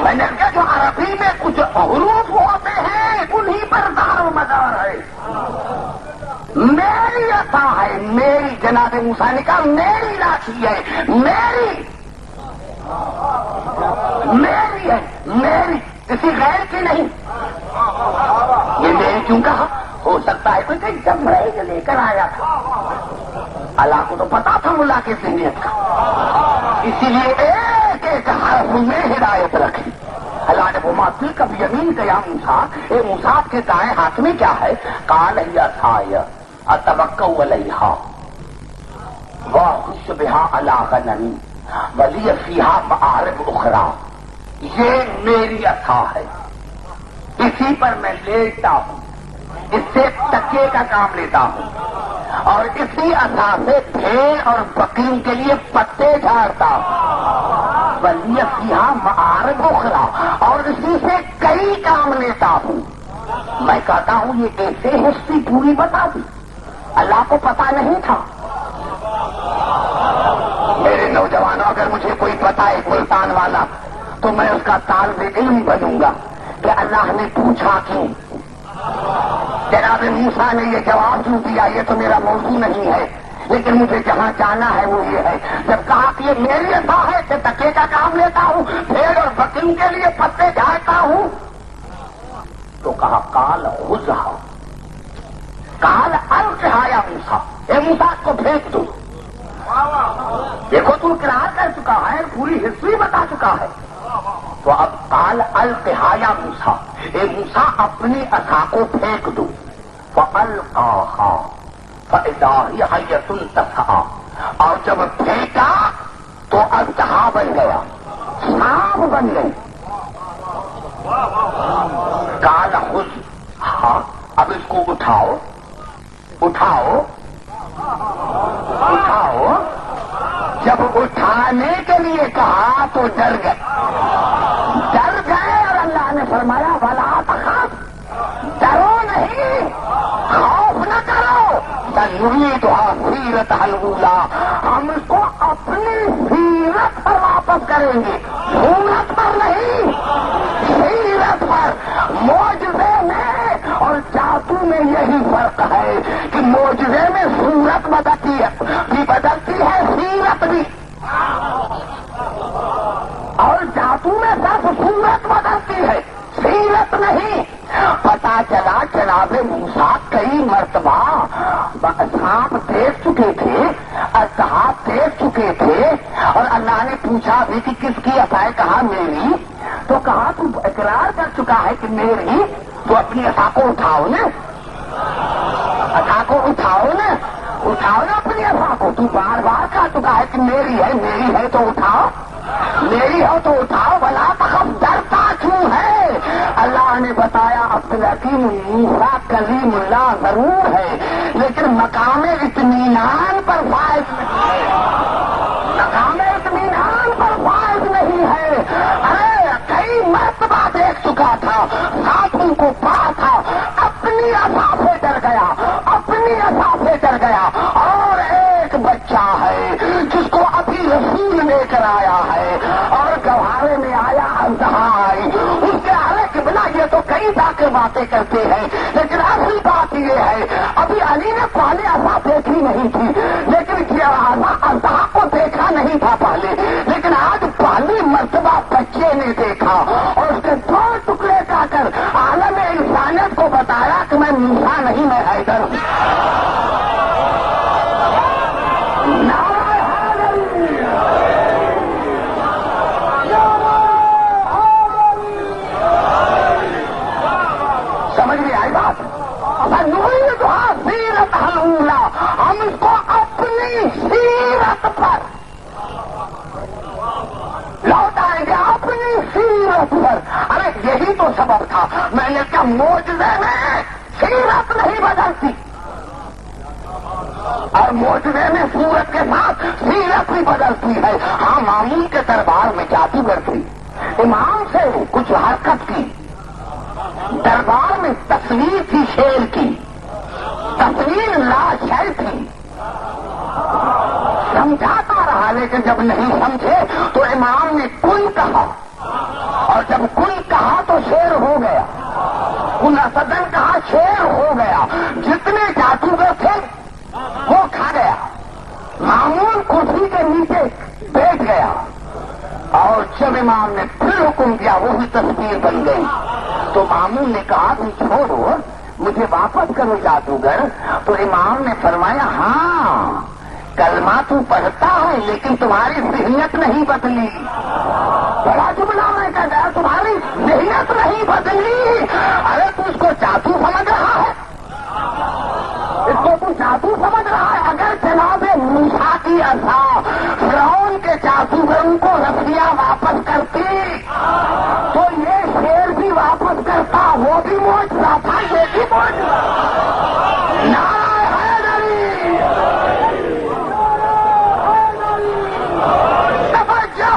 میں نے کہا جو عربی میں کچھ حروف ہوتے ہیں انہیں پر دار و مدار ہے، میری عصا ہے، میری۔ جناب موسیٰ نے کہا میری لاٹھی ہے، میری ہے، میری، کسی غیر کی نہیں۔ یہ میری کیوں کہا؟ ہو سکتا ہے کوئی کہ جمرے لے کر آیا تھا، اللہ کو تو پتا تھا ملا کی ذہنیت کا، اسی لیے ایک ایک حرف میں ہدایت رکھی۔ اللہ نے وما تلک بیمینک یا موسیٰ، اے موسیٰ کے دائیں ہاتھ میں کیا ہے؟ قال ہی عصای اتوکأ علیہا واخص بہا علی غنمی ولی فیہا مآرب اخری، یہ میری عصا ہے، اسی پر میں لیٹتا ہوں، اس سے تکیے کا کام لیتا ہوں، اور اسی عصا سے بھیڑ اور بکریوں کے لیے پتے جھاڑتا ہوں، ولی فیہا مآرب اخری، اور اسی سے کئی کام لیتا ہوں۔ میں کہتا ہوں یہ ایسے ہسٹری پوری بتا دی، اللہ کو پتا نہیں تھا۔ میرے نوجوانوں اگر مجھے کوئی پتا ہے ملتان والا تو میں اس کا طالب علم بنوں گا کہ اللہ نے پوچھا کیوں، جناب موسیٰ نے یہ جواب کیوں دیا؟ یہ تو میرا موضوع نہیں ہے، لیکن مجھے جہاں جانا ہے وہ یہ ہے، جب کہا کہ یہ میری عصا ہے کہ تکیے کا کام لیتا ہوں، بھیڑ اور بکریوں کے لیے پتے جھاڑتا ہوں، تو کہا قال خذھا، قال القھا یا موسیٰ، اے موسیٰ کو پھینک دو۔ دیکھو تو اقرار کر چکا ہے، پوری ہسٹری بتا چکا ہے، تو اب قال القھا یا موسیٰ، اے موسیٰ اپنی عصا کو پھینک دو۔ فالقاھا فاذا ہی حیۃ تسعی، اور جب پھینکا تو اژدہا بن گیا، سانپ بن گئی۔ قال خذھا، اب اس کو اٹھاؤ اٹھاؤ اٹھاؤ۔ جب اٹھانے کے لیے کہا تو ڈر گئے اور اللہ نے فرمایا ولا تخف، ڈرو نہیں، خوف نہ کرو، سنعیدھا سیرتھا الاولیٰ، ہم اس کو اپنی سیرت پر واپس کریں گے، صورت پر نہیں، سیرت پر۔ معجزے میں اور جادو میں یہی فرق ہے کہ معجزے میں صورت بدلتی ہے سیرت بھی، اور جادو میں صرف صورت بدلتی ہے، سیرت نہیں۔ پتا چلا جناب موسیٰ کئی مرتبہ سانپ دیکھ چکے تھے، اژدہا دیکھ چکے تھے، اور اللہ نے پوچھا بھی کہ کس کی عصا ہے؟ کہا میری، تو کہا تو اقرار کر چکا ہے کہ میری، تو اپنی عصا کو اٹھاؤ نا، عصا کو اٹھاؤ نا، اٹھاؤ نا اپنی عصا کو، تو بار بار کہہ چکا ہے کہ میری ہے تو اٹھاؤ، میری ہو تو اٹھاؤ، ولا تخف، ڈرتا کیوں ہے؟ اللہ نے بتایا عبدالحکیم موسیٰ کلیم اللہ ضرور ہے، لیکن مقام اطمینان پر فائز نہیں ہے، مقام اطمینان پر فائز نہیں ہے۔ ارے کئی مرتبہ دیکھ چکا تھا، ساتھوں کو پا تھا، اپنی عصا سے ڈر گیا، اپنی عصا سے ڈر گیا۔ اور ایک بچہ ہے جس کو ابھی رسول لے کر آیا ہے، اور گوارے میں آیا اژدہا آئی، اس کے ارے قبلہ یہ تو کئی ذاکر باتیں کرتے ہیں، لیکن اصل بات یہ ہے ابھی علی نے پہلے عصا دیکھی نہیں تھی، لیکن اژدہا کو دیکھا نہیں تھا پہلے، لیکن آج پہلی مرتبہ بچے نے دیکھا، اور اس کے دو ٹکڑے کا کر عالم انسانیت کو بتایا کہ میں موسیٰ نہیں، میں حیدر ہوں۔ سمجھ میں آئی بات؟ سنعیدھا سیرتھا الاولیٰ، ہم اس کو اپنی سیرت پر لوٹائیں گے، اپنی سیرت پر۔ ارے یہی تو سبب تھا، میں نے کہا معجزے میں سیرت نہیں بدلتی، اور معجزے میں صورت کے ساتھ سیرت بھی بدلتی ہے۔ ہاں مامون کے دربار میں جادوگر تھی، امام سے کچھ حرکت کی، دربار میں تصویر تھی شیر کی، تصویر لاشے تھی، سمجھاتا رہا لیکن جب نہیں سمجھے تو امام نے کن کہا، اور جب کن کہا تو شیر ہو گیا، کن اسدن کہا شیر ہو گیا، جتنے جادوگر تھے وہ کھا گیا، مامون کرسی کے نیچے بیٹھ گیا، اور جب امام نے پھر حکم کیا وہی تصویر بن گئی، تو مامون نے کہا تم چھوڑو مجھے واپس کرو جادوگر، تو امام نے فرمایا ہاں کلمہ تو پڑھتا ہے لیکن تمہاری ذہنیت نہیں بدلی، بڑا جملہ میں کہہ گیا، تمہاری ذہنیت نہیں بدلی۔ ارے تو اس کو جادو سمجھ رہا ہے، اس کو تو جادو سمجھ رہا ہے۔ اگر جناب موسیٰ کی عصا فرعون کے جادوگروں کو رسیاں واپس کرتی تو یہ شیر بھی واپس کرتا، وہ بھی معجزہ تھا، یہ بھی معجزہ۔ نعرہ حیدری، توجہ،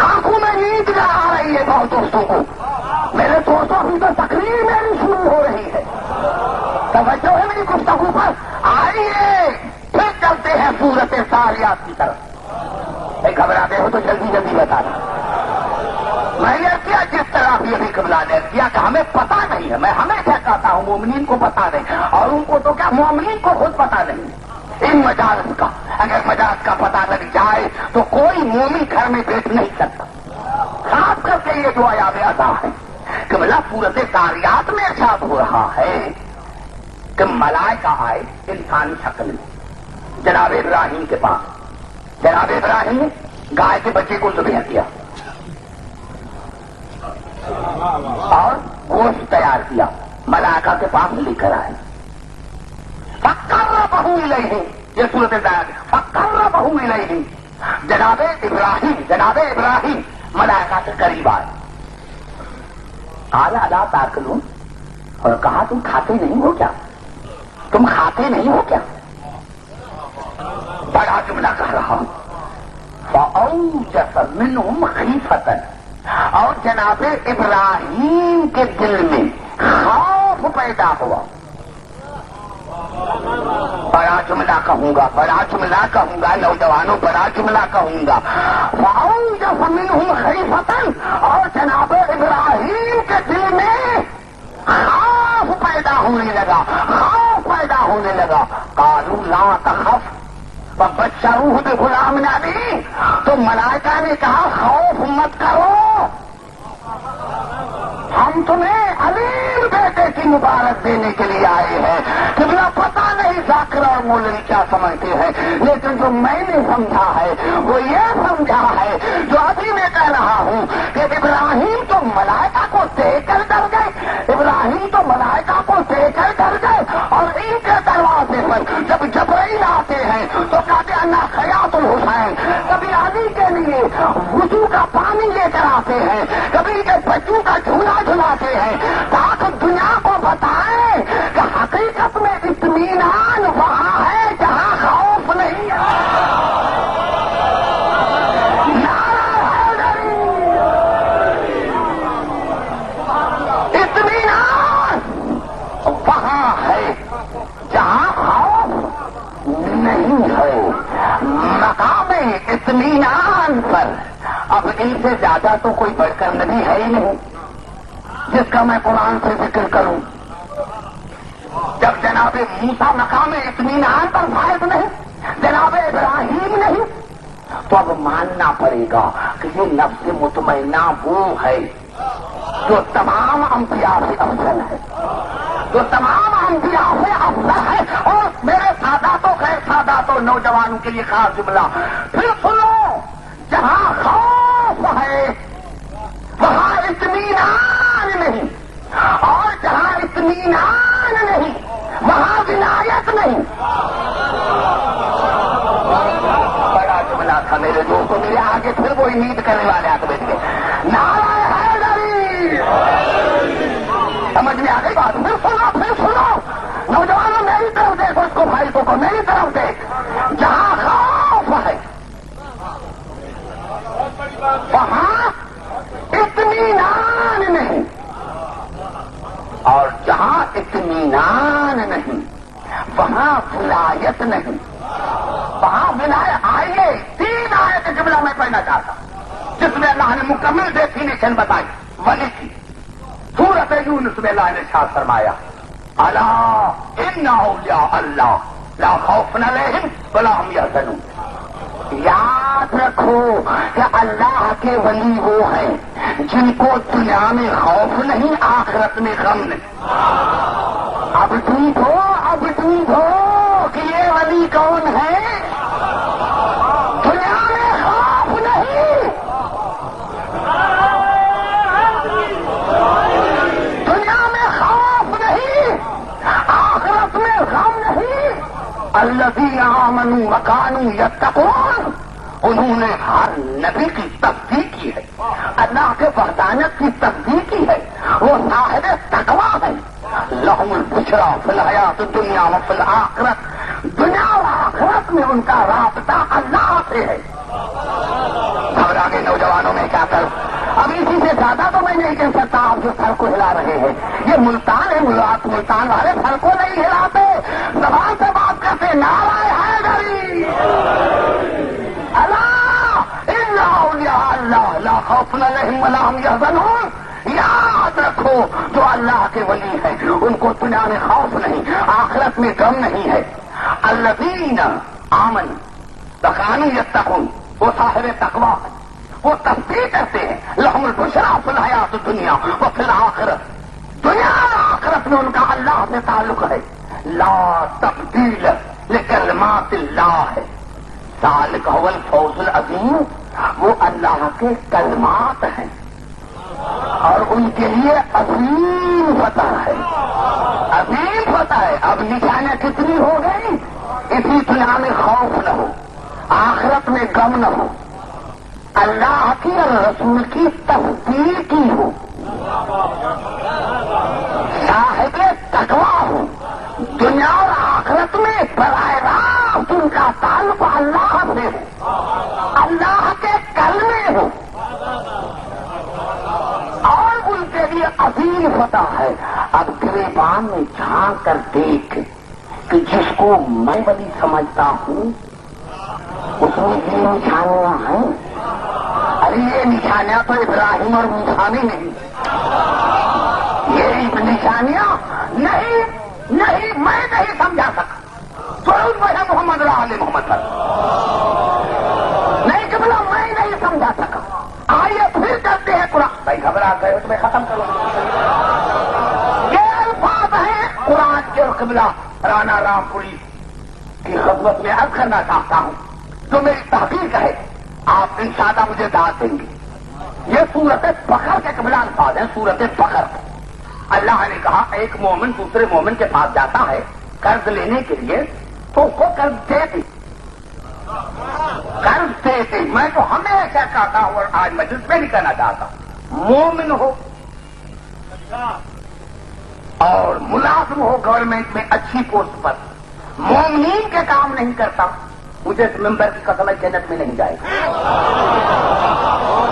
آنکھوں میں نیند نہ آ رہی ہے بہت دوستوں کو، میرے دوستوں ابھی تو تقریر میری شروع ہو رہی ہے، توجہ ہے میری گفتگو پر۔ آئیے پھر چلتے ہیں صورت ساریات کی طرف۔ گھبراتے ہو تو جلدی جلدی بتا دیں۔ میں کیا جس طرح بھی ابھی قبلہ نے کیا کہ ہمیں پتا نہیں ہے. میں ہمیشہ کہتا ہوں مومنین کو پتا نہیں, اور ان کو تو کیا مومنین کو خود پتا نہیں ان مجالس کا. اگر مجالس کا پتا لگ جائے تو کوئی مومن گھر میں بیٹھ نہیں سکتا. خاص کر کے یہ جو آیات ادا ہے قبلہ صورت داریات میں ارشاد ہو رہا ہے کہ ملائکہ آئے انسانی شکل میں جناب ابراہیم کے پاس. جناب ابراہیم نے گائے کے بچے کو ذبح کیا اور گوشت تیار کیا, ملائکہ کے پاس لے کر آئے. فقربہ الیہ, یہ صورت داریات, فقربہ الیہ. جناب ابراہیم ملائکہ کے قریب آئے. قال الا تاکلون, اور کہا تم کھاتے نہیں ہو کیا, تم کھاتے نہیں ہو کیا. بڑا جملہ کہہ رہا ہوں. فأوجس منہم خیفۃ, اور جناب ابراہیم کے دل میں خوف پیدا ہوا. بڑا جملہ کہوں گا نوجوانوں, بڑا جملہ کہوں گا. فأوجس منہم خیفۃ, اور جناب ابراہیم کے دل میں خوف پیدا ہونے لگا. قالوا لا تخف وبشروہ بغلام علیم, تو ملائکہ نے کہا خوف مت کرو, ہم تمہیں علیم بیٹے کی مبارک دینے کے لیے آئے ہیں. قبلہ پتا نہیں ذاکر اور مولوی کیا سمجھتے ہیں, لیکن جو میں نے سمجھا ہے وہ یہ سمجھا ہے جو ابھی میں کہہ رہا ہوں کہ ابراہیم تو ملائکہ کو دیکھ کر ڈر گئے. ابراہیم تو ملائکہ کو دیکھ کر ڈر گئے, اور ان کے دروازے پر جب جبرائیل آتے ہیں تو کہتے ہیں انا خیاط الحسین. کبھی علی کے لیے وضو کا پانی لے کر آتے ہیں, کبھی کے بچوں کا جھولا جھلاتے ہیں, تاکہ دنیا کو بتائیں کہ حقیقت میں اطمینان وہاں ہے جہاں خوف نہیں ہے. اطمینان وہاں ہے جہاں خوف نہیں ہے. مقام اطمینان پر اب ان سے زیادہ تو کوئی بڑھ کر نبی ہے ہی نہیں جس کا میں قرآن سے ذکر کروں. جب جناب موسیٰ مقام اطمینان پر فائز نہیں, جناب ابراہیم نہیں, تو اب ماننا پڑے گا کہ یہ نفس مطمئنہ وہ ہے جو تمام انبیاء سے افضل ہے, جو تمام انبیاء سے افضل ہے. اور میرے ساداتوں غیر ساداتوں نوجوانوں کے لیے خاص جملہ پھر سنو, جہاں خوف ہے وہاں اطمینان نہیں, اور جہاں اطمینان نہیں وہاں ولایت نہیں. بڑا جملہ تھا میرے دوستوں, میرے آگے پھر وہی نیند کرنے والے آ کے بیٹھ گئے. نعرہ حیدری, سمجھ میں آ گئی بات. پھر سنو نوجوانوں, میری طرف دیکھو, اس کو بھائی کو میری طرف دیکھ. جہاں خوف ہے وہاں اطمینان نہیں, اور جہاں اطمینان نہیں وہاں ولایت نہیں. وہاں ولایت. آئیے 3 آیت جملہ میں پڑھنا چاہتا ہوں جس میں اللہ نے مکمل ڈیفینیشن بتائی ولی کی. سورۃ یونس میں اللہ نے ارشاد فرمایا الا ان اولیاء اللہ لا خوف علیہم ولا هم یحزنون. یاد رکھو کہ اللہ کے ولی وہ ہیں جن کو دنیا میں خوف نہیں, آخرت میں غم نہیں. اب ڈھونڈو کہ یہ ولی کون ہے. دنیا میں خوف نہیں, دنیا میں خوف نہیں, آخرت میں غم نہیں. الذین آمنوا وکانوا یتقون, انہوں نے ہر نبی کی تصدیق کی ہے, اللہ کے وحدانیت کی تصدیق کی ہے, وہ صاحب تقویٰ ہے. لہم البشریٰ فی الحیات الدنیا وفی الآخرۃ, دنیا و آخرت میں ان کا رابطہ اللہ سے ہے. گھبرا کے نوجوانوں میں کیا کروں, اب اسی سے زیادہ تو میں نہیں کہہ سکتا. آپ جو سر کو ہلا رہے ہیں یہ ملتان ہے, ملتان والے سر کو نہیں ہلاتے, زبان سے بات کرتے. نعرہ حیدری, اللہ اولیاء اللہ لا خوف خوف علیہم ولا هم يحزنون. یاد رکھو جو اللہ کے ولی ہے ان کو دنیا میں خوف نہیں، آخرت میں غم نہیں ہے. الذین آمنوا وکانوا یتقون، وہ صاحب تقویٰ ہے، وہ تصدیق کرتے ہیں. لہم البشریٰ فی الحیات الدنیا وفی الآخرۃ، دنیا اور آخرت میں ان کا اللہ سے تعلق ہے. لا تبدیل لکلمات اللہ ہے، ذالک هو الفوز العظیم، وہ اللہ کے کلمات ہیں اور ان کے لیے عظیم فتح ہے. عظیم فتح ہے. اب نشانیاں کتنی ہو گئی؟ اسی دنیا میں خوف نہ ہو، آخرت میں غم نہ ہو، اللہ کی اور رسول کی تصدیق کی ہو، صاحب تقویٰ ہو، دنیا اور آخرت میں براہ راست ان کا تعلق اللہ سے ہو، اللہ کے کلمے ہو، اور ان کے لیے عظیم فتح ہے. اب گریبان میں جھانک کر دیکھ کہ جس کو میں ولی سمجھتا ہوں اس میں یہ نشانیاں ہیں. ارے یہ نشانیاں تو ابراہیم اور موسیٰ میں نہیں، یہ نشانیاں نہیں میں نہیں سمجھا سکا. ضرور میں محمد آل محمد پر نہیں قبلہ میں نہیں سمجھا سکا. آئیے پھر کرتے ہیں قرآن. بھائی گھبرا گئے تمہیں ختم کرو. یہ الفاظ ہیں قرآن کے. اور قبلہ رانا رام پوری کی خدمت میں عرض کرنا چاہتا ہوں جو میری تحقیق ہے، آپ انشاءاللہ مجھے داد دیں گے. یہ سورت فخر کے قبلہ الفاظ ہیں. سورت فخر اللہ نے کہا ایک مومن دوسرے مومن کے پاس جاتا ہے قرض لینے کے لیے تو اس کو قرض دے دی. قرض دے دی. میں تو ہمیشہ کہتا ہوں اور آج مجلس میں نہیں کہنا چاہتا، مومن ہو اور ملازم ہو گورنمنٹ میں اچھی پوسٹ پر، مومنین کے کام نہیں کرتا، مجھے اس ممبر کی قسم ہے جنت میں نہیں جائے گا.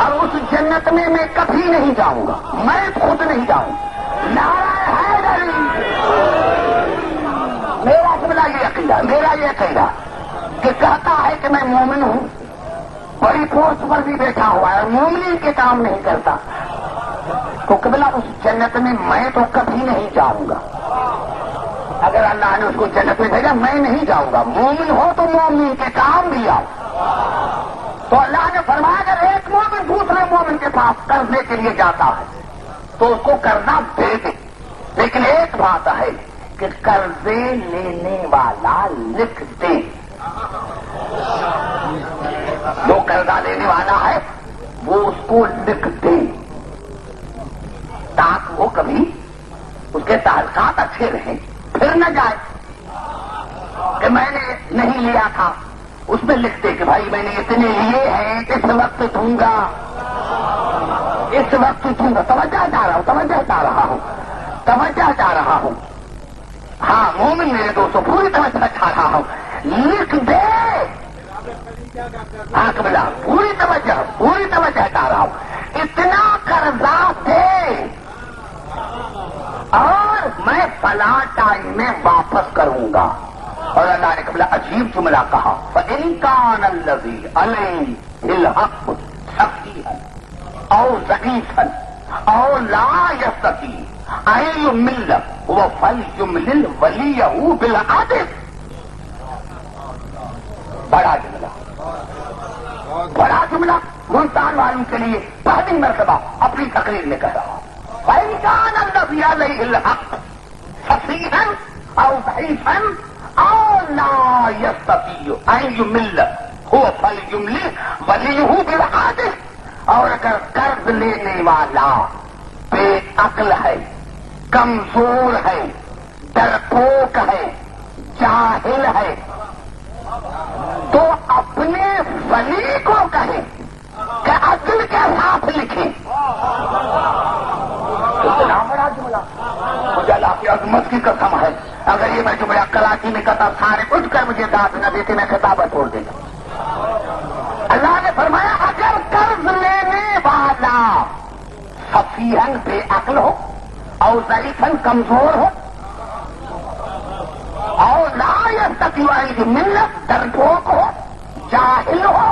اور اس جنت میں میں کبھی نہیں جاؤں گا، میں خود نہیں جاؤں. نعرہ حیدری. میرا قبلہ یہ عقیدہ، میرا یہ عقیدہ کہ کہتا ہے کہ میں مومن ہوں، بڑی پوسٹ پر بھی بیٹھا ہوا ہے اور مومنین کے کام نہیں کرتا، تو قبلہ اس جنت میں میں تو کبھی نہیں جاؤں گا. اگر اللہ نے اس کو جنت میں بھیجا میں نہیں جاؤں گا. مومن ہو تو مومن کے کام بھی آؤ. تو اللہ نے فرمایا اگر ایک مومن دوسرے مومن کے پاس قرضے کے لیے جاتا ہے تو اس کو قرضہ دے دے. لیکن ایک بات ہے کہ قرضے لینے والا لکھ دے. جو قرضہ لینے والا ہے وہ اس کو لکھ دے تاکہ وہ کبھی اس کے تعلقات اچھے رہیں، پھر نہ جائے کہ میں نے نہیں لیا تھا. اس میں لکھتے کہ بھائی میں نے اتنے لیے ہیں، اس وقت دوں گا، اس وقت دوں گا. توجہ چاہ رہا ہوں، توجہ چاہ رہا ہوں، توجہ چاہ رہا ہوں. ہاں مومن میرے دوستوں پوری توجہ چاہ رہا ہوں. لکھ دے. ہاں قبلہ پوری توجہ چاہ رہا ہوں. اتنا قرضہ دے اور میں فلاں ٹائم میں واپس کروں گا. اور اللہ نے قبلہ عجیب جملہ کہا فَإِن كَانَ الَّذِي عَلَيْهِ الْحَقُّ سَفِيهًا أَوْ ضَعِيفًا أَوْ لَا يَسْتَطِيعُ أَن يُمِلَّ فَلْيُمْلِلْ وَلِيَّهُ بِالْعَدْلِ. بڑا جملہ ملتان والوں کے لیے پہلی مرتبہ اپنی تقریر میں کہہ رہا ہوں. فَإِن كَانَ الَّذِي عَلَيْهِ الْحَقُّ سَفِيهًا أَوْ ضَعِيفًا أَوْ لَا يَسْتَطِيعُ أَن يُمِلَّ فَلْيُمْلِلْ وَلِيُّهُ بِالْعَدْلِ. اور اگر قرض لینے والا بے عقل ہے، کمزور ہے، ڈرپوک ہے، جاہل ہے تو اپنے ولی کو کہے کہ عدل کے ساتھ لکھیں. اتنا بڑا جملہ مجھے اللہ کی عظمت کی قسم ہے. اگر یہ میں جملہ کراچی میں کہتا سارے اٹھ کر مجھے داد نہ دیتے میں خطابہ چھوڑ دیتا. اللہ نے فرمایا اگر قرض لینے والا سفیہن بے عقل ہو اور ضعیفن کمزور ہو اور لا یستطیع ان ملت ڈرپوک ہو، جاہل ہو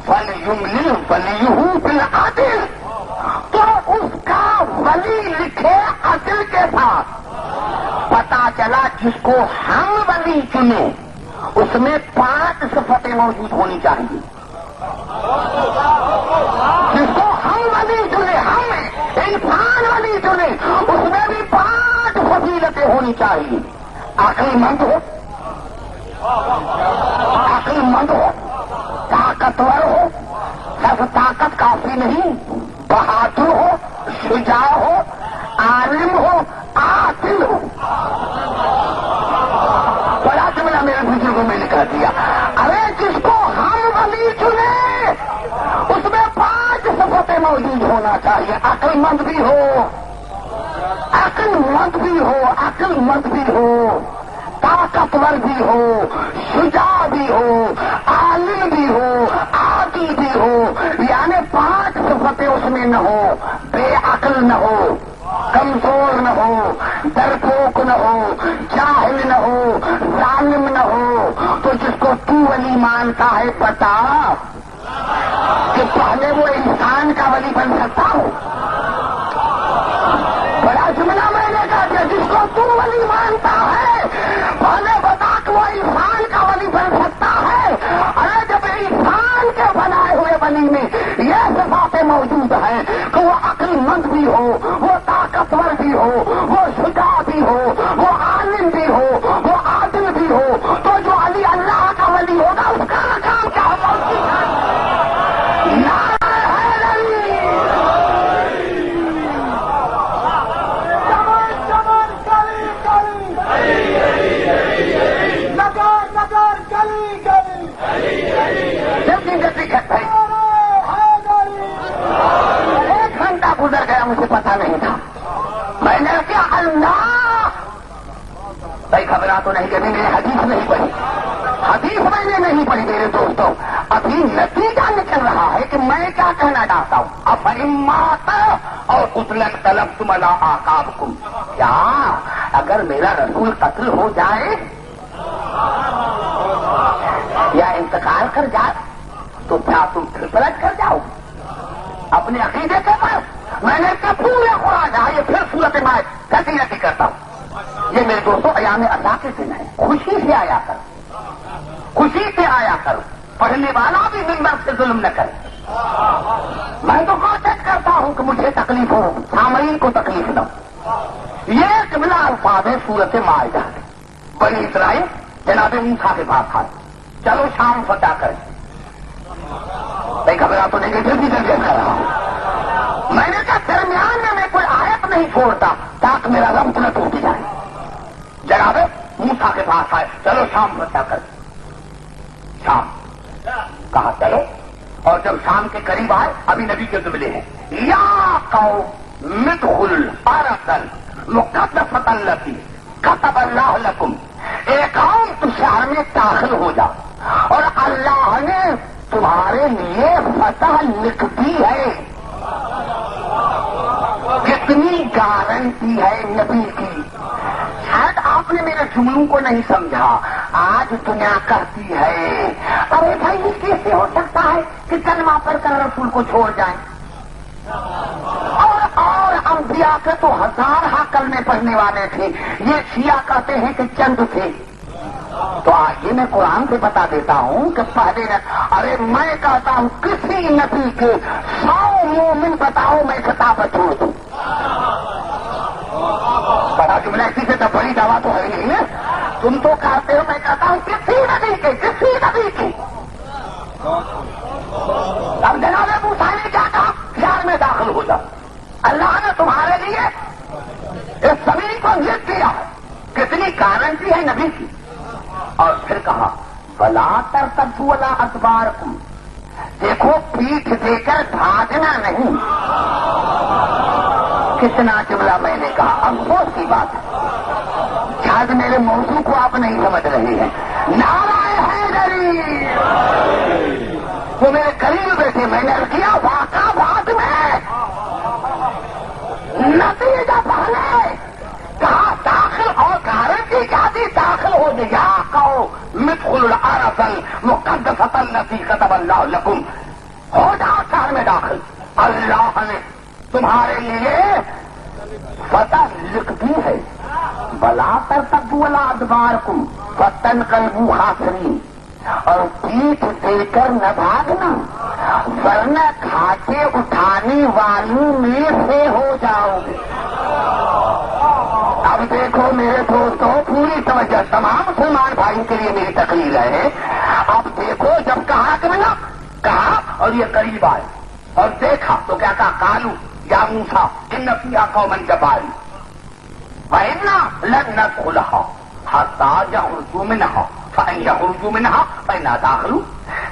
فَلْيُمْلِلْ وَلِيُّهُ بِالْعَدْلِ، تو اس کا ولی لکھے عدل کے ساتھ۔ پتا چلا جس کو ہم ولی چنے اس میں 5 صفتیں موجود ہونی چاہیے۔ جس کو ہم ولی چنے، ہم انسان ولی چنے، اس میں بھی 5 فضیلتیں ہونی چاہیے۔ عقل مند ہو، عقل مند ہو، طاقتور ہو، صرف طاقت کافی نہیں، بہادر ہو، شجاع ہو، عالم ہو، عادل ہو۔ بڑا جملہ میرے بزرگوں میں لکھا دیا، ارے جس کو ہم ولی چنے اس میں 5 صفتیں موجود ہونا چاہیے۔ عقل مند بھی ہو، عقل مند بھی ہو، عقل مند بھی ہو، طاقتور بھی ہو، شجاع بھی ہو، عالم بھی ہو، عادل بھی ہو، یعنی 5 صفتیں اس میں نہ ہو۔ بے عقل نہ ہو، کمزور نہ ہو، ڈرپوک نہ ہو، جاہل نہ ہو، ظالم نہ ہو، تو جس کو تو ولی مانتا ہے بتا کہ پہلے وہ انسان کا ولی بن سکتا ہو؟ بڑا جملہ میں نے کہا کہ جس کو تو ولی مانتا ہے پہلے بتا کہ وہ انسان کا ولی بن سکتا ہے۔ ارے جب انسان کے بنائے ہوئے ولی میں یہ صفاتیں موجود ہیں کہ وہ عقل مند بھی ہو، وہ طاقتور بھی ہو، وہ شجاع بھی ہو، وہ عالم بھی ہو، وہ عادل بھی ہو، تو جو علی اللہ کا ولی ہوگا اس کا کام کیا ہوگا؟ ایک گھنٹہ گزر گیا، مجھے پتا نہیں تھا، میں نے کیا اللہ بھائی گھبرا تو نہیں کہ میں نے حدیث نہیں پڑھی، حدیث میں نے نہیں پڑھی میرے دوستوں، ابھی نتیجہ نکل رہا ہے کہ میں کیا کہنا چاہتا ہوں۔ افہمات اور قتلن طلب تم اللہ آقابکم، کیا اگر میرا رسول قتل ہو جائے یا انتقال کر جائے تو کیا تم پھر پلٹ کر جاؤ اپنے عقیدے کے پاس؟ میں نے کہا پورے قرآن آئے پھر صورت میں کثیرتی کرتا ہوں۔ یہ میرے دوستوں ایام عطا کے دن ہے، خوشی سے آیا کر، خوشی سے آیا کر، پڑھنے والا بھی منبر سے ظلم نہ کرے۔ میں تو کوشش کرتا ہوں کہ مجھے تکلیف ہو، سامعین کو تکلیف نہ ہو۔ یہ جملہ الفاظ ہے صورت مائدہ ہے۔ بنی اسرائیل جناب موسیٰ کے پاس آئے، چلو شام فتح کریں۔ میں گھبرا تو نہیں گئی، جلدی کر رہا ہوں۔ میں نے کہا درمیان میں کوئی آیت نہیں چھوڑتا تاکہ میرا ربط نہ ٹوٹ جائے۔ جناب موسیٰ کے پاس آئے، چلو شام فتح کریں۔ شام کہا چلو، اور جب شام کے قریب آئے ابھی نبی کے جملے ہیں، یا قوم ادخلوا الارض المقدسۃ التی کتب اللہ لکم، اے قوم تم شہر میں داخل ہو جاؤ اور اللہ نے تمہارے لیے فتح لکھ دی ہے۔ کتنی گارنٹی ہے نبی کی! شاید آپ نے میرے جملوں کو نہیں سمجھا، آج دنیا کہتی ہے ارے بھائی یہ کیسے ہو سکتا ہے کہ کلمہ پڑھ کر رسول کو چھوڑ جائیں؟ اور انبیاء کے تو 1000 کلمے پڑھنے والے تھے، یہ شیعہ کہتے ہیں کہ چند تھے۔ تو آئیے میں قرآن سے بتا دیتا ہوں کہ پہلے ارے میں کہتا ہوں کسی نبی کے 100 مومن بتاؤ میں خطابت چھوڑ دوں۔ بڑا جملہ اسی سے تو بڑی دعویٰ تو ہے نہیں ہے، تم تو کہتے ہو، میں کہتا ہوں کسی نبی کے، کسی نبی کے۔ اب جناب موسیٰ نے کیا کہا؟ شہر میں داخل ہو جاؤ، اللہ نے تمہارے لیے اس زمین کو لکھ دیا ہے۔ کتنی گارنٹی ہے نبی کی! اور پھر کہا وَلَا تَرْتَدُّوا عَلَىٰ أَدْبَارِكُمْ، دیکھو پیٹھ دے کر بھاگنا نہیں۔ کتنا جملہ میں نے کہا، افسوس کی بات ہے شاید میرے موضوع کو آپ نہیں سمجھ رہے ہیں۔ نعرہ حیدری! وہ میرے قریب بیٹھے، میں نے کیا واقعہ بعد میں، نتیجہ پہلے کہا داخل، اور گارنٹی کیا دی؟ داخل ہو گیا قوم ادخلوا الارض المقدسۃ التی کتب اللہ لکم، لیے فتح لکھتی ہے بلا ترتبوا ادبارکم فتنقلبوا خاسرین، اور پیٹھ دے کر نہ بھاگنا ورنہ کھاتے اٹھانے والوں میں سے ہو جاؤ گے۔ اب دیکھو میرے دوستوں، پوری توجہ تمام مسلمان بھائیوں کے لیے میری تقریر ہے۔ اب دیکھو جب کہا کہ نا کہا اور یہ قریب آئے اور دیکھا تو کیا کہا، قالوا یا موسیٰ ان فیہا قوما جبارین وَإِنَّا لَن نَدْخُلَهَا حَتَّىٰ يَخْرُجُوا مِنْهَا فَإِن يَخْرُجُوا مِنْهَا فَإِنَّا دَاخِلُونَ۔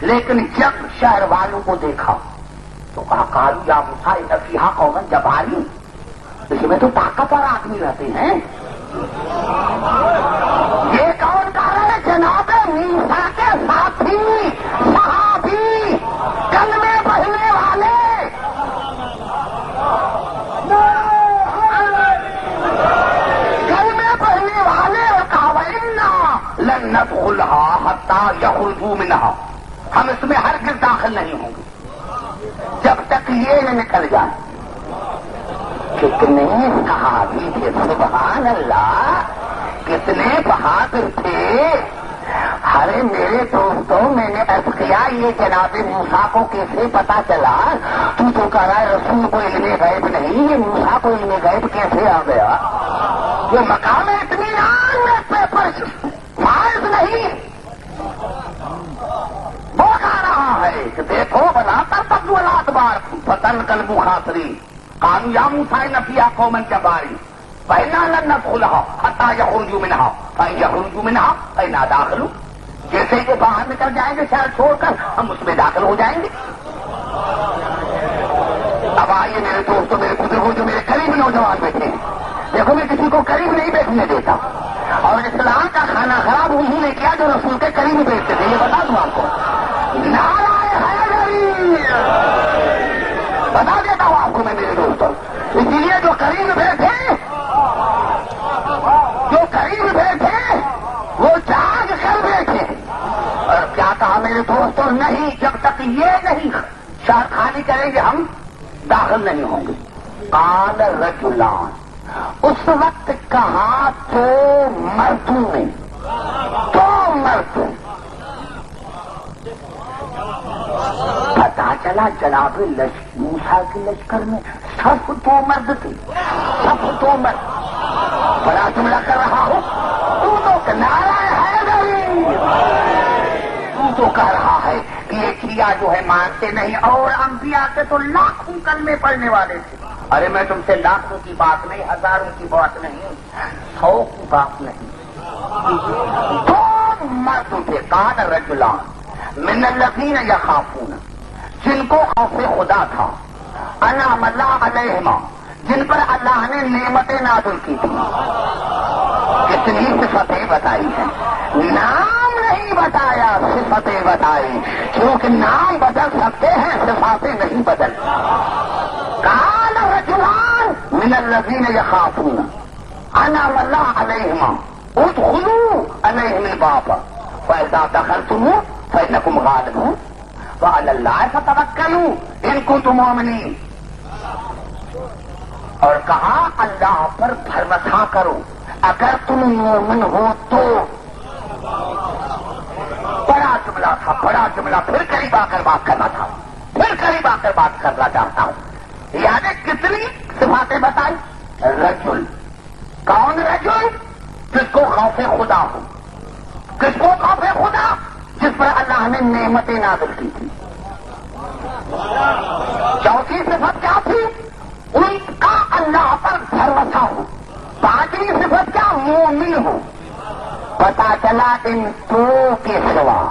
لیکن جب شہر والوں کو دیکھا تو کہا قالوا یا موسیٰ ان فیہا قوما جبارین، اس میں تو طاقتور آدمی رہتے ہیں۔ یہ کون کہہ رہے؟ جناب موسیٰ کے ساتھی صحابی کلمے پڑھنے والے، کلمے پڑھنے والے، کہا وَإِنَّا لَن نَدْخُلَهَا حَتَّىٰ يَخْرُجُوا مِنْهَا، ہم اس میں ہرگز داخل نہیں ہوں گے جب تک یہ نہ نکل جائے۔ کتنے صحابی تھے، سبحان اللہ، کتنے بہادر تھے۔ ارے میرے دوستوں، میں نے عرض کیا یہ جناب موسیٰ کو کیسے پتا چلا؟ تو کہہ رہا ہے رسول کو علم غیب نہیں، یہ موسیٰ کو علم غیب کیسے آ گیا؟ یہ مقام اطمینان میں پیپر فائز نہیں، وہ کہہ رہا ہے کہ دیکھو بلا ترتبوا الادبارکم فتنقلبوا خاسرین قالوا یا موسیٰ ان فیہا قوما جبارین وَإِنَّا لَن نَدْخُلَهَا حَتَّىٰ يَخْرُجُوا مِنْهَا فَإِن يَخْرُجُوا مِنْهَا فَإِنَّا دَاخِلُونَ، جیسے یہ باہر نکل جائیں گے شہر چھوڑ کر ہم اس میں داخل ہو جائیں گے۔ اب آئیے میرے دوستوں، میرے بزرگوں، جو میرے قریب نوجوان بیٹھے ہیں، دیکھو میں کسی کو قریب نہیں بیٹھنے دیتا، اور اسلام کا کھانا خراب انہوں نے کیا جو رسول کے قریب بیٹھتے تھے، یہ بتا دوں آپ کو۔ نعرہ حیدری بتا دیتا ہوں آپ کو میں میرے دوستوں، اسی لیے جو قریب بیٹھے وہ جاگ کر بیٹھے، اور کیا کہا میرے دوستوں، نہیں جب تک یہ نہیں شہر خالی کریں گے ہم داخل نہیں ہوں گے۔ قال رجلان، اس وقت کہا تو مردوں نے، تو مرد، پتا چلا جناب موسیٰ کے لشکر میں سب تو مرد تھے، سب تو مرد۔ بڑا جملہ کر رہا ہوں، تو نعرہ حیدری، تو کہہ رہا ہے کہ یہ شیعہ جو ہے مانتے نہیں، اور انبیاء کے تو لاکھوں کلمے پڑھنے والے تھے۔ ارے میں تم سے لاکھوں کی بات نہیں، ہزاروں کی بات نہیں، 100 کی بات نہیں، دو مرد تھے۔ قال رجلان من الذین یخافون، جن کو خوف خدا تھا، انعم اللہ علیہما، جن پر اللہ نے نعمتیں نازل کی تھی۔ کتنی صفتیں بتائی ہیں، نام نہیں بتایا، صفتیں بتائی، کیونکہ نام بدل سکتے ہیں، صفاتیں نہیں بدل۔ قال رجلان من الذین یخافون انعم اللہ علیہما ادخلوا علیہم الباب فاذا دخلتموہ فانکم غالبون وعلی اللہ فتوکلوا ان کنتم مؤمنین، اور کہا اللہ پر بھروسہ کرو اگر تم مومن ہو تو۔ بڑا جملہ تھا، بڑا جملہ، پھر قریب آ کر بات کرنا تھا، پھر قریب آ کر بات کرنا چاہتا ہوں۔ یعنی کتنی صفاتیں بتائی؟ رجل، کون رجل؟ جس کو خوف خدا ہو۔ کس کو خوف خدا؟ جس پر اللہ نے نعمتیں نازل کی تھی۔ چوتھی صفت کیا تھی؟ ان کا اللہ پر بھروسہ ہو۔ پانچویں صفت کیا؟ مومن ہو۔ پتا چلا ان دو کے سوا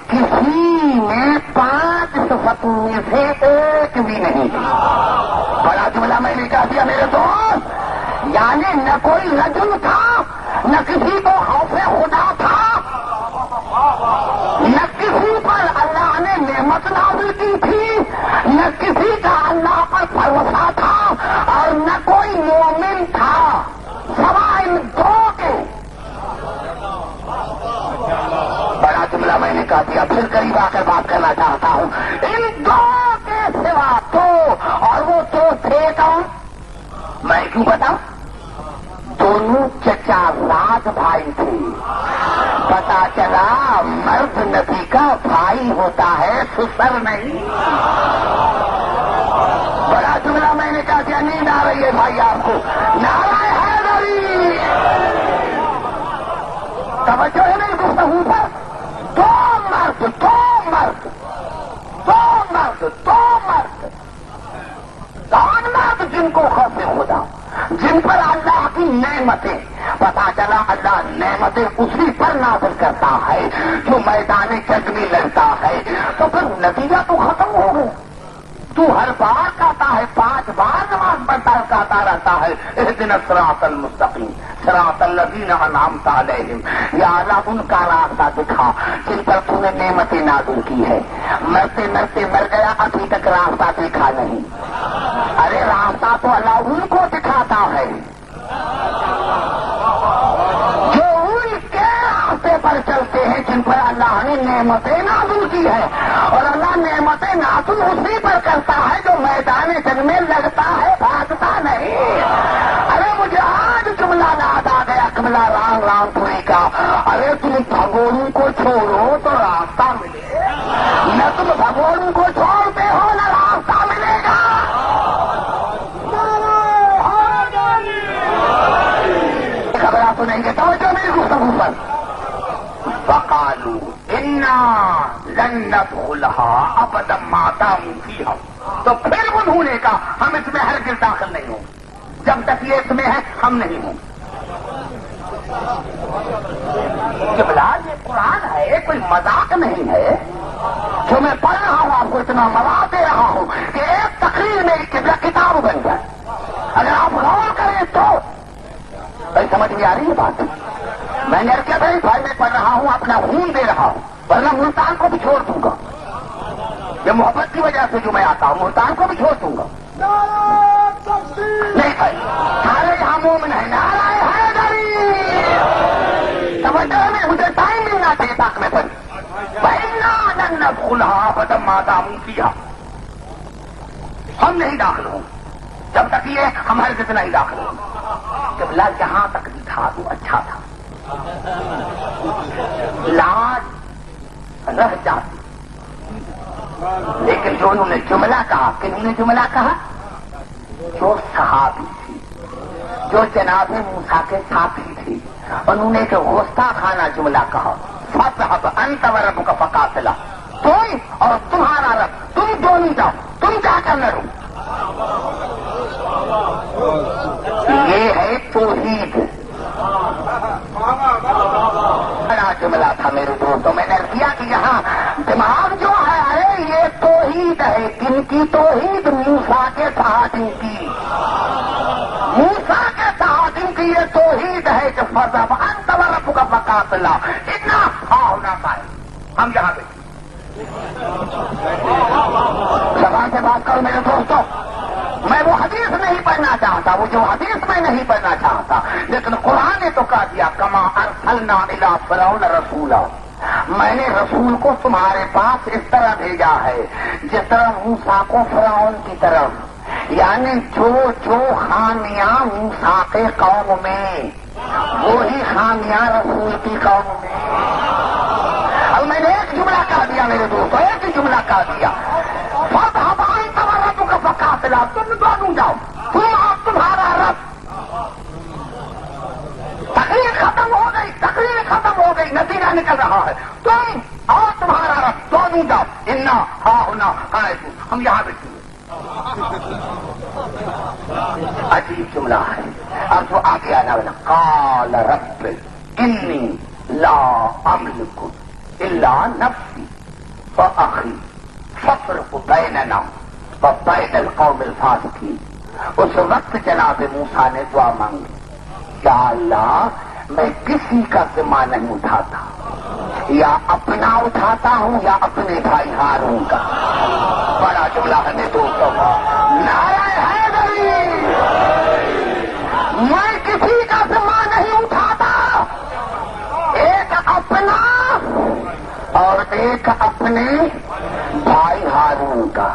کسی میں 5 صفتوں میں سے ایک بھی نہیں تھی۔ بڑا جملہ میں نے کہہ دیا میرے دوست، یعنی نہ کوئی رجل تھا، نہ کسی کو خوف خدا تھا، نہ کسی پر اللہ نے نعمت نازل کی تھی، نہ کسی کا اللہ پر بھروسہ تھا، اور نہ کوئی مومن تھا، سوائے ان دو کے۔ بڑا جملہ میں نے کہا دیا، پھر قریب آ کر بات کرنا چاہتا ہوں۔ ان دو کے سوا تو، اور وہ دو تھے کون؟ میں کیوں بتاؤں؟ دونوں چچا زاد بھائی تھے. پتا چلا مرد نبی کا بھائی ہوتا ہے، سسر نہیں. بڑا جملہ میں نے کہا دیا، نیند آ رہی ہے بھائی آپ کو؟ نعرہ حیدری. توجہ ہے میری گفتگو پر؟ دو مرد دو مرد دو مرد دو مرد کون مرد جن کو خوف خدا، جن پر اللہ کی نعمتیں، پتا چلا اللہ نعمتیں اسی پر نازل کرتا ہے جو میدان جنگ میں لڑتا ہے. تو پھر نتیجہ تو ختم ہو گیا. تو ہر بار کہتا ہے، 5 بار نماز پڑھتا ہے، کہتا رہتا ہے اہدنا الصراط المستقیم صراط الذین انعمت علیہم. یا اللہ ان کا راستہ دکھا جن پر تو نے نعمتیں نازل کی ہے. مرتے مرتے مر گیا، ابھی تک راستہ دکھا نہیں. ارے راستہ تو اللہ ان کو دکھاتا ہے جو ان کے راستے پر چلتے ہیں، جن پر اللہ نے نعمتیں نازل کی ہے. اور اللہ نعمتیں نازل اسی پر کرتا ہے جو میدان جنگ میں لگتا ہے، بھاگتا نہیں. ارے مجھے آج جملہ یاد آ گیا کملا رام رام پوری کا. ارے تم بھگوڑوں کو چھوڑو تو راستہ ملے، نہ تم بھگوڑوں کو چھوڑتے ہو نہ راستہ ملے گا. خبر آپ سنیں گے توجہ میری گفتگو پر. وقالوا انا لن ندخلها ابدا ما داموا فيها. تو پھر انہوں نے کہا ہم اس میں ہرگز داخل نہیں ہوں، جب تک یہ اس میں ہے ہم نہیں ہوں. جبلا یہ قرآن ہے، کوئی مذاق نہیں ہے. جو میں پڑھ رہا ہوں آپ کو اتنا مواد دے رہا ہوں کہ ایک تقریر میں کتاب بن جائے. اگر آپ غور کریں تو بھائی سمجھ میں آ رہی ہے بات. میں نے کیا بھائی میں پڑھ رہا ہوں، اپنا خون دے رہا ہوں، ورنہ ملتان کو بھی چھوڑ دوں گا. یہ محبت کی وجہ سے جو میں آتا ہوں، ملتان کو بھی چھوڑ دوں گا. نہیں بھائی سارے یہاں مومن ہیں. نعرہ حیدری. سمجھتے ہیں مجھے ٹائم ملنا چاہیے تاکہ میں پڑھ. وَإِنَّا لَن نَدْخُلَهَا أَبَدًا مَا دَامُوا فِيهَا. ہم نہیں داخل ہوں جب تک یہ ہم ہرگز نہیں داخل ہوں. قبلہ جہاں تک بھی تھا تو اچھا تھا، لاج رہ جاتی. لیکن جو انہوں نے جملہ کہا، کنہوں نے جملہ کہا؟ جو صحابی تھی، جو جناب موسیٰ کے ساتھی تھی، انہوں نے ایک گستاخانہ جملہ کہا. فَاذْهَبْ أَنْتَ وَرَبُّكَ فَقَاتِلَا. تم اور تمہارا رب، تم دونوں جاؤ، تم جا کر لڑو. یہ ہے توحید. بڑا جملہ تھا میرے دوستوں. میں نے کیا کہ یہاں دماغ جو ہے، ارے یہ توحید ہے. کن کی توحید؟ موسیٰ کے صحابی کی. موسیٰ کے صحابی کی یہ توحید ہے کہ فَاذْهَبْ أَنْتَ وَرَبُّكَ فَقَاتِلَا. اتنا ہونا پائے. ہم یہاں پہ زبان سے بات کرو میرے دوستوں. میں وہ حدیث نہیں پڑھنا چاہتا، وہ جو حدیث میں نہیں پڑھنا چاہتا، لیکن قرآن نے تو کہا دیا کما ارسلنا الی فرعون رسولا. میں نے رسول کو تمہارے پاس اس طرح بھیجا ہے جس طرح موسیٰ کو فرعون کی طرف. یعنی جو جو خامیاں موسیٰ کے قوم میں، وہی خامیاں رسول کی قوم میں. اب میں نے ایک جملہ کہہ دیا میرے دوستوں، ایک ہی جملہ کہہ دیا. فَاذْهَبْ أَنْتَ وَرَبُّكَ فَقَاتِلَا. تم دونوں جاؤ، تم اور تمہارا رب. تقریر ختم ہو گئی، تقریر ختم ہو گئی، نتیجہ نکل رہا ہے. تم اور تمہارا رب دونوں جاؤ. انا ہاہنا قاعدون. ہم یہاں بیٹھے. عجیب جملہ ہے. اب جو آگے آنا والا قال رب انی لا املک الا نفسی واخی فافرق بیننا وبین القوم الفاسقین. اس وقت جناب موسیٰ نے دعا مانگی، یا اللہ میں کسی کا ذمہ نہیں اٹھاتا، یا اپنا اٹھاتا ہوں یا اپنے بھائی ہارون کا. بڑا جملہ ہے میرے دوستوں. نعرہ حیدری. میں کسی کا ذمہ نہیں اٹھاتا، ایک اپنا اور ایک اپنے بھائی ہارون کا.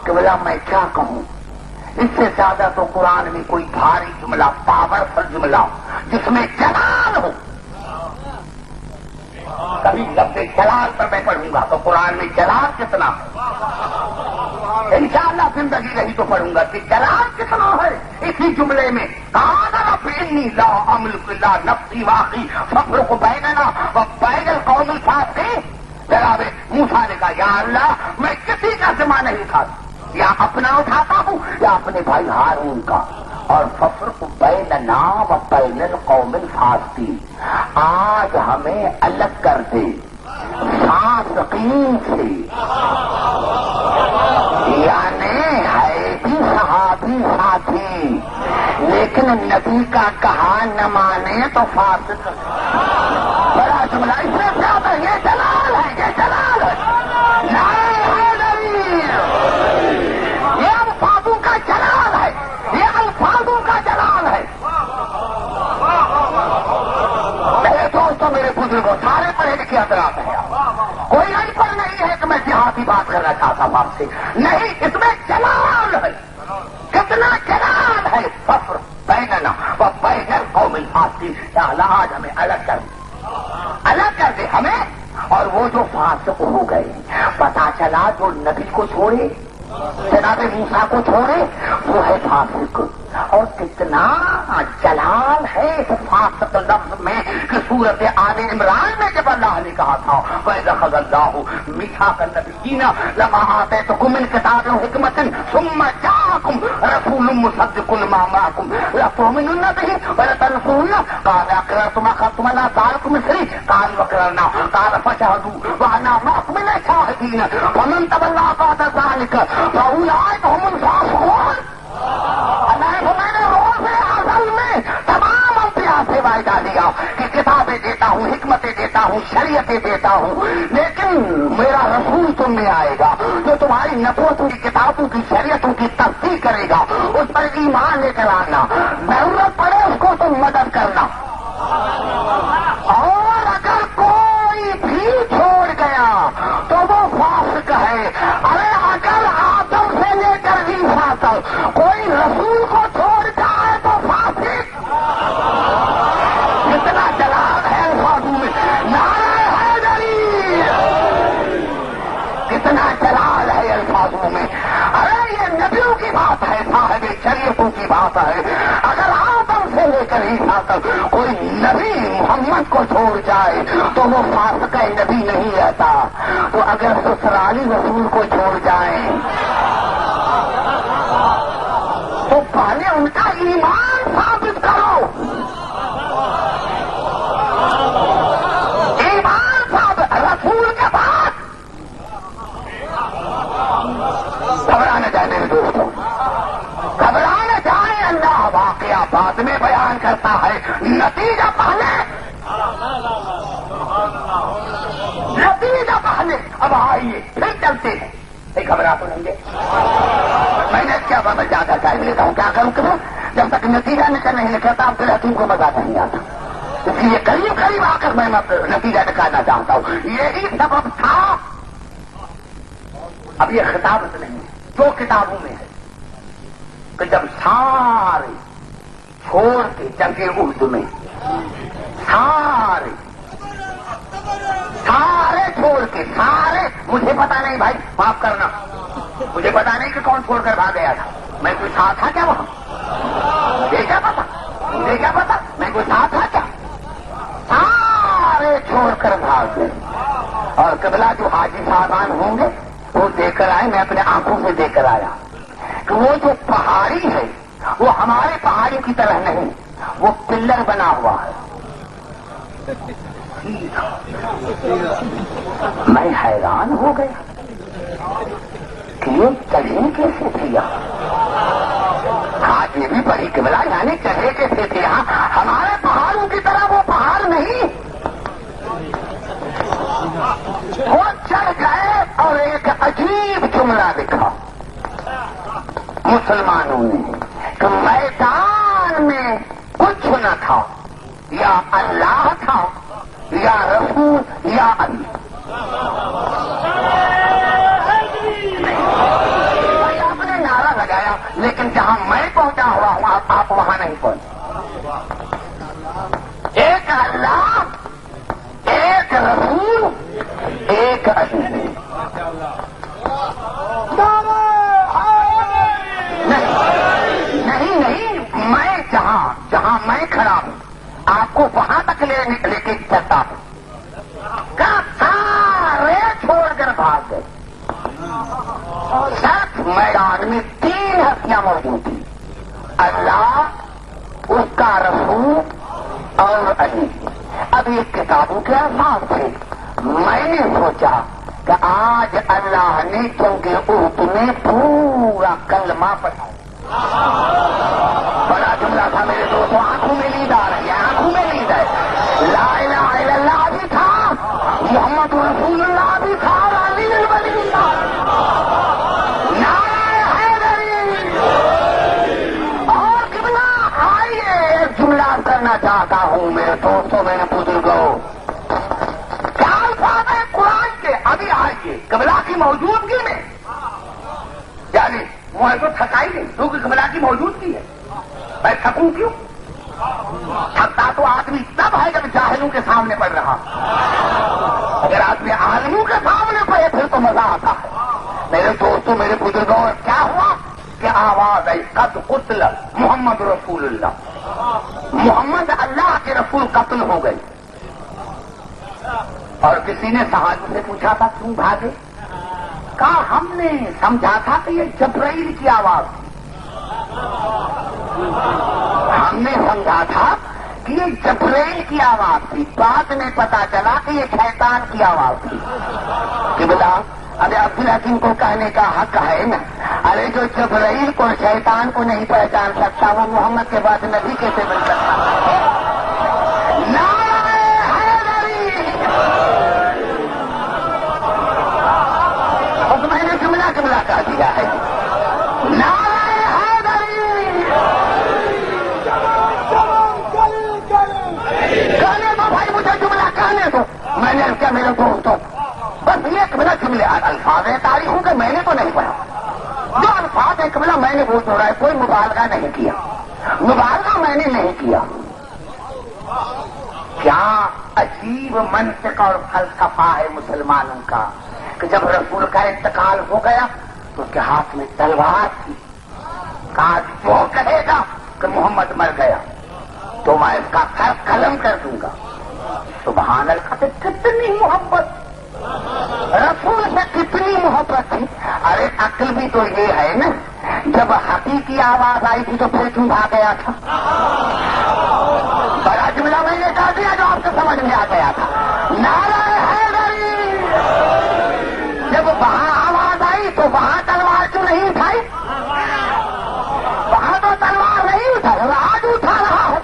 کہ بولا میں کیا کہوں، اس سے زیادہ تو قرآن میں کوئی بھاری جملہ، پاورفل جملہ جس میں جلال ہو، کبھی لفظ جلال پر میں پڑھوں گا تو قرآن میں جلال کتنا ہے، انشاءاللہ زندگی رہی تو پڑھوں گا کہ جلال کتنا ہے اسی جملے میں. انی لا املک الا نفسی واقعی ففرق بیننا و بین القوم الفاسقین. جناب موسیٰ نے کہا یا اللہ میں کسی کا ذمہ نہیں اٹھاتا، یا اپنا اٹھاتا ہوں یا اپنے بھائی ہارون کا. اور ففرق بیننا و بین القوم الفاسقین، آج ہمیں الگ کر دے فاسقین سے. یعنی ہے بھی صحابی ساتھی لیکن نبی کا کہا نہ مانے تو فاسق. بڑا جملہ اس میں زیادہ یہ جلال ہے، یہ جلال ہے. یہ الفاظوں کا جلال ہے، یہ الفاظوں کا جلال ہے. میرے دوستوں، میرے بزرگوں، سارے پڑھے لکھے حضرات ہیں، کوئی ان پڑھ نہیں ہے کہ میں دیہاتی بات کرنا چاہتا ہوں آپ سے. نہیں، اس میں جلال ہے. کتنا جلال ہے. ففر بیننا و بین القوم الفاسقین. یا اللہ آج ہمیں الگ کر دے ہمیں اور وہ جو فاسق ہو گئے. پتا چلا جو نبی کو چھوڑے، جناب موسیٰ کو چھوڑے، وہ ہے فاسق. اور کتنا جلال ہے اس فاسق لفظ میں کہ سورت آل عمران میں جب اللہ نے کہا تھا وَإِذْ أَخَذَ اللَّهُ مِيثَاقَ النَّبِيِّينَ لَمَا آتَيْتُكُم مِّن كِتَابٍ وَحِكْمَةٍ ثُمَّ جَاءَكُمْ رَسُولٌ مُّصَدِّقٌ لِّمَا مَعَكُمْ لَتُؤْمِنُنَّ بِهِ وَلَتَنصُرُنَّهُ قَالَ أَقْرَرْتُمْ أَخَذْتُمْ عَلَىٰ ذَٰلِكُمْ إِصْرِي قَالُوا أَقْرَرْنَا قَالَ فَاشْهَدُوا وَأَنَا مَعَكُم مِّنَ الشَّاهِدِينَ فَمَن تَوَلَّىٰ بَعْدَ ذَٰلِكَ فَأُولَٰئِكَ هُمُ الْفَاسِقُونَ. تمام انبیاء سے وعدہ دیا کہ کتابیں دیتا ہوں، حکمتیں دیتا ہوں، شریعتیں دیتا ہوں، لیکن میرا رسول تم میں آئے گا جو تمہاری نبوتوں کی کتابوں کی شریعتوں کی تصدیق کرے گا. اس پر ایمان لے کر آنا، ضرورت پڑے اس کو تم مدد کرنا. اور اگر کوئی بھی چھوڑ گیا تو وہ فاسق ہے. ارے اگر آدم سے لے کر عیسیٰ تک کوئی رسول کو چھوڑ جائے تو فاسق. کتنا جلال ہے الفاظوں میں. نعرہ حیدری، کتنا جلال ہے الفاظوں میں. ارے یہ نبیوں کی بات ہے، صاحب شریعتوں کی بات ہے. اگر آدم سے لے کر عیسیٰ تک کوئی نبی محمد کو چھوڑ جائے تو وہ فاسق نبی نہیں رہتا. تو اگر سسرالی رسول کو چھوڑ جائیں تو پہلے ان کا ایمان ثابت کرو. ایمان ثابت رسول کے بعد. گھبرانے جائے میرے دوستوں، گھبرانے جائیں. اللہ واقعہ بعد میں بیان کرتا ہے، نتیجہ پہلے. نتیجہ پہلے. اب آئیے پھر چلتے ہیں. گھبرا تو نہیں گے. میں نے کیا بابا زیادہ ٹائم لیتا ہوں، کیا کروں کہ جب تک نتیجہ نہیں نکلتا اب پھر حکیم کو مزہ نہیں آتا. اس لیے قریب قریب آ کر میں نتیجہ نکالنا چاہتا ہوں. یہی سبب تھا. اب یہ خطابت نہیں ہے جو کتابوں میں ہے کہ جب سارے چھوڑ کے جنگ احد میں سارے چھوڑ کے سارے، مجھے پتا نہیں بھائی معاف کرنا، مجھے پتا نہیں کہ کون چھوڑ کر بھاگ گیا تھا. میں کوئی ساتھ تھا کیا وہاں؟ مجھے کیا پتا، مجھے کیا پتا میں کوئی ساتھ تھا کیا؟ سارے چھوڑ کر بھاگ گئے. اور قبلہ جو حاجی صاحبان ہوں گے وہ دیکھ کر آئے. میں اپنے آنکھوں سے دیکھ کر آیا کہ وہ جو پہاڑی ہے وہ ہمارے پہاڑی کی طرح نہیں، وہ پلر بنا ہوا ہے. میں حیران ہو گیا کہ یہ چڑھے کیسے تھے یہاں. آج یہ بھی بڑی قبلہ، یعنی چڑھے کیسے تھے یہاں. ہمارے پہاڑوں کی طرح وہ پہاڑ نہیں. وہ چڑھ گئے اور ایک عجیب جملہ لکھا مسلمانوں نے کہ میدان میں کچھ نہ تھا، یا اللہ تھا یا رسول یا علی. آپ نے نعرہ لگایا لیکن جہاں رسول ایک علی ہے. نہیں میں جہاں میں کھڑا ہوں آپ کو وہاں تک لے کے چلتا ہوں. سارے چھوڑ کر بھاگ گئے. سخت میدان میں 3 ہستیاں موجود تھیں, اللہ, اس کا رسول اور علی. اب یہ کتابوں کے الفاظ تھے. میں نے سوچا کہ آج اللہ نے کیونکہ اردو میں پورا کلمہ پڑھایا. بڑا جملہ تھا میرے دوستوں, آنکھوں میں نیند آ رہی ہے, آنکھوں میں نیند ہے. لا الہ الا اللہ بھی تھا, محمد رسول اللہ بھی تھا, علی الولی اللہ, نعرہ حیدری. اور قبلہ آئیے, ایک جملہ کرنا چاہتا ہوں میرے دوستوں, میرے بزرگوں. کیا الفاظ ہے قرآن کے؟ ابھی آئیے قبلہ کی موجودگی میں, یعنی مجھے تو تھکائی نہیں کیونکہ قبلہ کی موجودگی ہے. میں تھکوں کیوں؟ تھکتا تو آدمی تب ہے جب جاہلوں کے سامنے پڑھ رہا. اگر آدمی عالموں کے سامنے پڑھے پھر تو مزہ آتا ہے. میرے دوستوں, میرے بزرگوں, کیا ہوا کہ آواز آئی, قد قتل محمد رسول اللہ, محمد اللہ کے رسول قتل ہو گئی. اور کسی نے صحابہ سے پوچھا تھا کیوں بھاگے؟ کہا ہم نے سمجھا تھا کہ یہ جبرائیل کی آواز تھی. ہم نے سمجھا تھا کہ یہ جبرائیل کی آواز تھی. بعد میں پتا چلا کہ یہ شیطان کی آواز تھی. کہ بلا ارے عبدالحکیم کو کہنے کا حق ہے نا, ارے جو جبرائیل کو شیطان کو نہیں پہچان سکتا وہ محمد کے بعد نبی کیسے بن سکتا؟ میں نے جملہ کہہ دیا ہے. نعرہ حیدری. کہنے دو بھائی, مجھے جملہ کہنے دو. میں نے کیا میرے دوستوں, بس یہ قبلہ جملے الفاظ ہیں تاریخوں کے, میں نے تو نہیں پڑھا. جو الفاظ ہے قبلہ میں نے وہ چھوڑا ہے, کوئی مبالغہ نہیں کیا. مبالغہ میں نے نہیں کیا. کیا عجیب منطق اور فلسفہ ہے مسلمانوں کا کہ جب رسول کا انتقال ہو گیا تو اس کے ہاتھ میں تلوار تھی. کہا جو کہے گا کہ محمد مر گیا تو میں اس کا سر قلم کر دوں گا. سبحان اللہ, کتنی محبت رسول سے, کتنی محبت تھی. ارے عقل بھی تو یہ ہے نا, جب حقیقی آواز آئی تھی تو پھر کیوں بھاگ گیا تھا؟ بڑا جملہ میں نے کہہ دیا جو آپ کو سمجھ میں آ گیا تھا. نعرہ حیدری. جب وہاں آواز آئی تو وہاں تلوار کیوں نہیں اٹھائی؟ وہاں تو تلوار نہیں اٹھائی, آج اٹھا رہا ہے.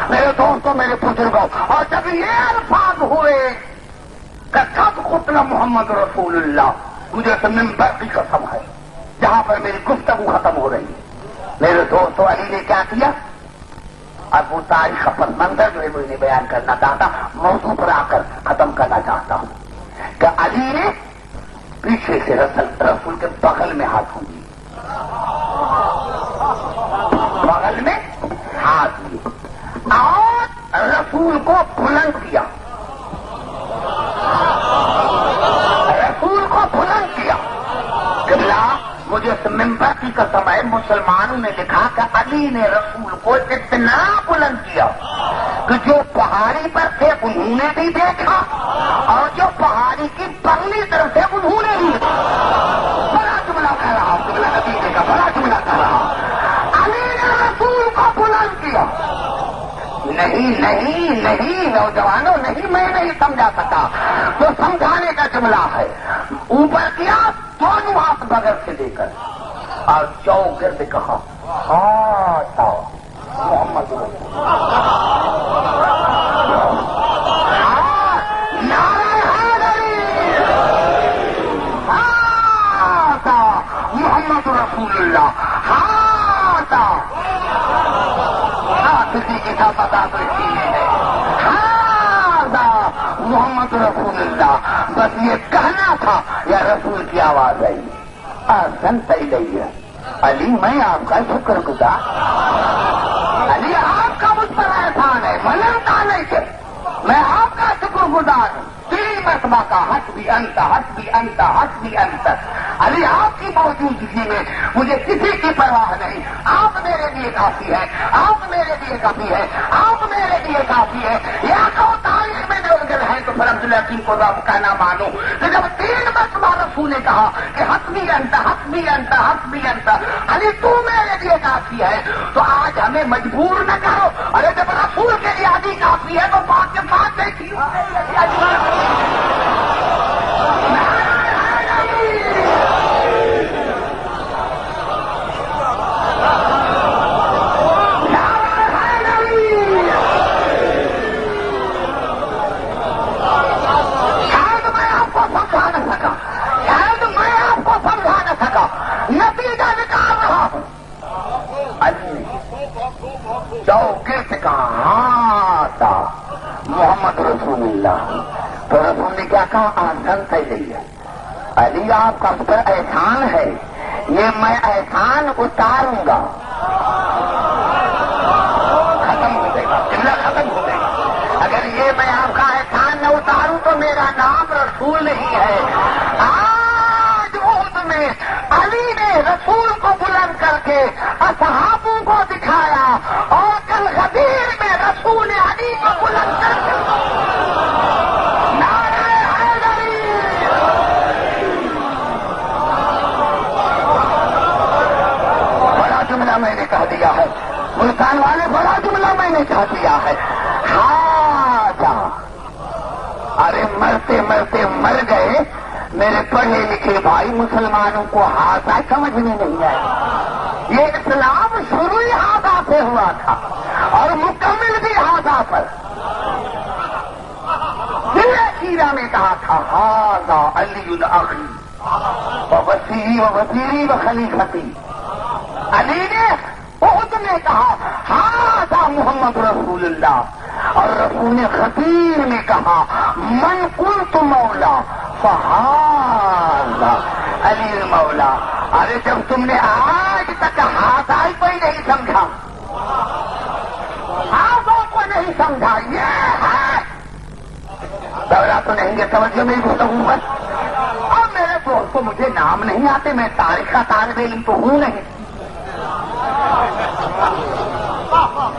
میرے دوستوں, میرے بزرگوں, اور جب یہ الفاظ ہوئے کہ قد قتل محمد رسول اللہ, مجھے تو منبر کی قسم ہے جہاں پر میری گفتگو ختم ہو رہی ہے. میرے دوستوں, علی نے کیا کیا؟ اب وہ تاریخ پس منظر جو ہے وہ انہیں بیان کرنا چاہتا, موضوع پر آ کر ختم کرنا چاہتا ہوں کہ علی نے پیچھے سے رسول کے بغل میں ہاتھ ہوئی, بغل میں ہاتھ دیے اور رسول کو بلند کیا. رسول کو بلند کیا. قبلہ مجھے اس منبر کی قسم ہے, مسلمانوں نے لکھا کہ علی نے رسول کو اتنا بلند کیا کہ جو پہاڑی پر تھے انہوں نے بھی دیکھا اور جو پہاڑی کی پرلی طرف سے انہوں نے بھی دیکھا. بڑا جملہ کہہ رہا, قبلہ نتیجے کا بڑا جملہ کہہ رہا. علی نے رسول کو بلند کیا. نہیں نہیں نہیں نوجوانوں, نہیں, میں نہیں سمجھا سکا تو سمجھانے کا جملہ ہے. اوپر کیا, دونوں ہاتھ بغل سے لے کر اور چوگرد کہا ہاتھ آؤ محمد رسول. نعرہ حیدری. ہاتھ آؤ محمد رسول اللہ. ہاتھ آؤ. کسی کی کا پتا تو اسی میں ہے. محمد رسول اللہ. بس یہ کہنا تھا یا رسول کی آواز آئی. آسن صحیح گئی ہے. علی میں آپ کا شکر گزار, علی آپ کا مجھ پر احسان ہے, منتا نہیں کہ میں آپ کا شکر گزار ہوں. 3 مرتبہ کا حسبی انت حسبی انت حسبی انت. علی آپ کی موجودگی میں مجھے کسی کی پرواہ نہیں. آپ میرے لیے کافی ہے, آپ میرے لیے کافی ہے, آپ میرے لیے کافی ہے. یا تو تاریخ میں نوجل ہے تو پھر عبداللہ حکیم کو رب کہنا مانو کہ جب 3 مرتبہ رسول نے کہا کہ حسبی انت حسبی انت حسبی انت, علی تو میرے لیے کافی ہے, تو آج ہمیں مجبور نہ کرو. ارے جب رسول کے لیے علی کافی ہے تو بات کے ساتھ دیکھیے. نتیجہ نکال رہا ہوں. چوکے سے کہا تھا محمد رسول اللہ, تو رسول نے کیا کہا؟ آسان صحیح ہے علی, آپ کا اس پر احسان ہے, یہ میں احسان اتاروں گا. ختم ہو جائے گا, جملہ ختم ہو جائے گا. اگر یہ میں آپ کا احسان نہ اتاروں تو میرا نام رسول نہیں ہے. آج عہد میں علی نے رسول کو بلند کر کے اصحابوں کو دکھایا, اور کل غدیر میں رسول نے علی کو بلند کر کے بڑا جملہ میں نے کہہ دیا ہے. ملتان والے, بڑا جملہ میں نے کہہ دیا ہے. ہاں جا, ارے مرتے مرتے مر گئے میرے پڑھے لکھے بھائی. مسلمانوں کو ہاضا سمجھ میں نہیں آئے. یہ اسلام شروع ہی ہاضا سے ہوا تھا اور مکمل بھی ہاضا پر. سیرہ میں کہا تھا ہاضا علی اخی ووسیعی ووزیری وخلیفتی. علی نے عہد میں کہا ہاضا محمد رسول اللہ, اور رسول نے خطیر میں کہا من قلت مولا فہذا علی المولا. ارے جب تم نے آج تک ہاضا کو ہی نہیں سمجھا, ہاضا کو نہیں سمجھا, یہ ہے دورہ تو نہیں ہے. سمجھو میری گفتگو ہے. اور میرے دوست کو مجھے نام نہیں آتے, میں تاریخ کا طالب علم تو ہوں نہیں,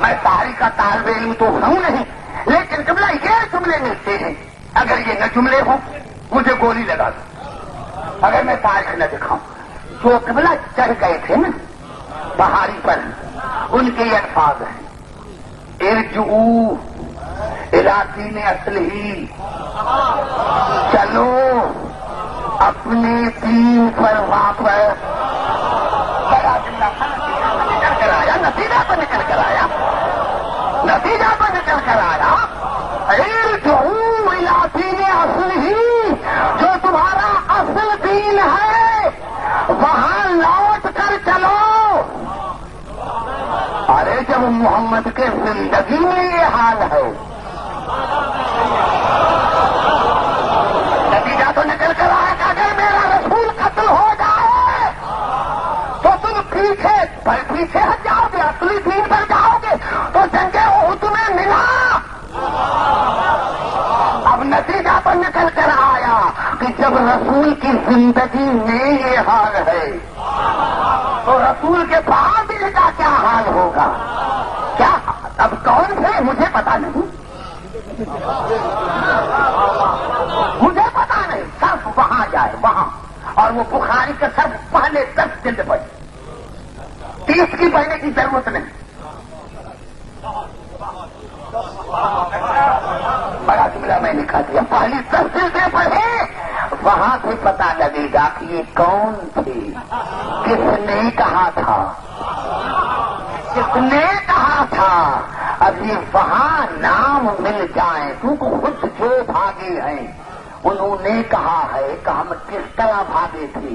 میں تاریخ کا طالب علم تو ہوں نہیں, لیکن جملہ یہ جملے ملتے ہیں. اگر یہ نہ جملے ہوں مجھے گولی لگا دو. اگر میں تاریخ نہ دکھاؤں, جو قبلہ چڑھ گئے تھے نا پہاڑی پر, ان کے یہ الفاظ ہیں ارجعوا الی دین اصلہ, چلو اپنے دین پر واپس. بڑا جملہ نکل کر آیا, نتیجہ تو نکل کر آیا, نتیجہ تو نکل کر آیا. ارجعوا الی دین اصلہ, جو تمہارا اصل دین ہے وہاں لوٹ کر چلو. ارے جب محمد کے زندگی میں یہ حال ہے, نتیجہ تو نکل کر آئے کہ اگر میرا رسول قتل ہو جائے تو تم پیچھے ہٹ جاؤ گے, اصلی دین پر جاؤ گے. تو جنگ احد میں ملا. اب نتیجہ تو نکل کر آیا کہ جب رسول کی زندگی میں یہ حال ہے تو رسول کے بعد ان کا کیا حال ہوگا. کیا اب کون سے مجھے پتا نہیں, مجھے پتا نہیں. صرف وہاں جائے وہاں, اور وہ بخاری کا صرف پہلے 10 جلد پڑھے, 30 کی پڑھنے کی ضرورت نہیں. بڑا جملہ میں لکھا دیا, پہلی 10 جلدیں پڑھے, وہاں سے پتا لگے گا کہ یہ کون تھے, کس نے کہا تھا, کس نے کہا تھا. ابھی وہاں نام مل جائیں, کیونکہ خود جو بھاگے ہیں انہوں نے کہا ہے کہ ہم کس طرح بھاگے تھے,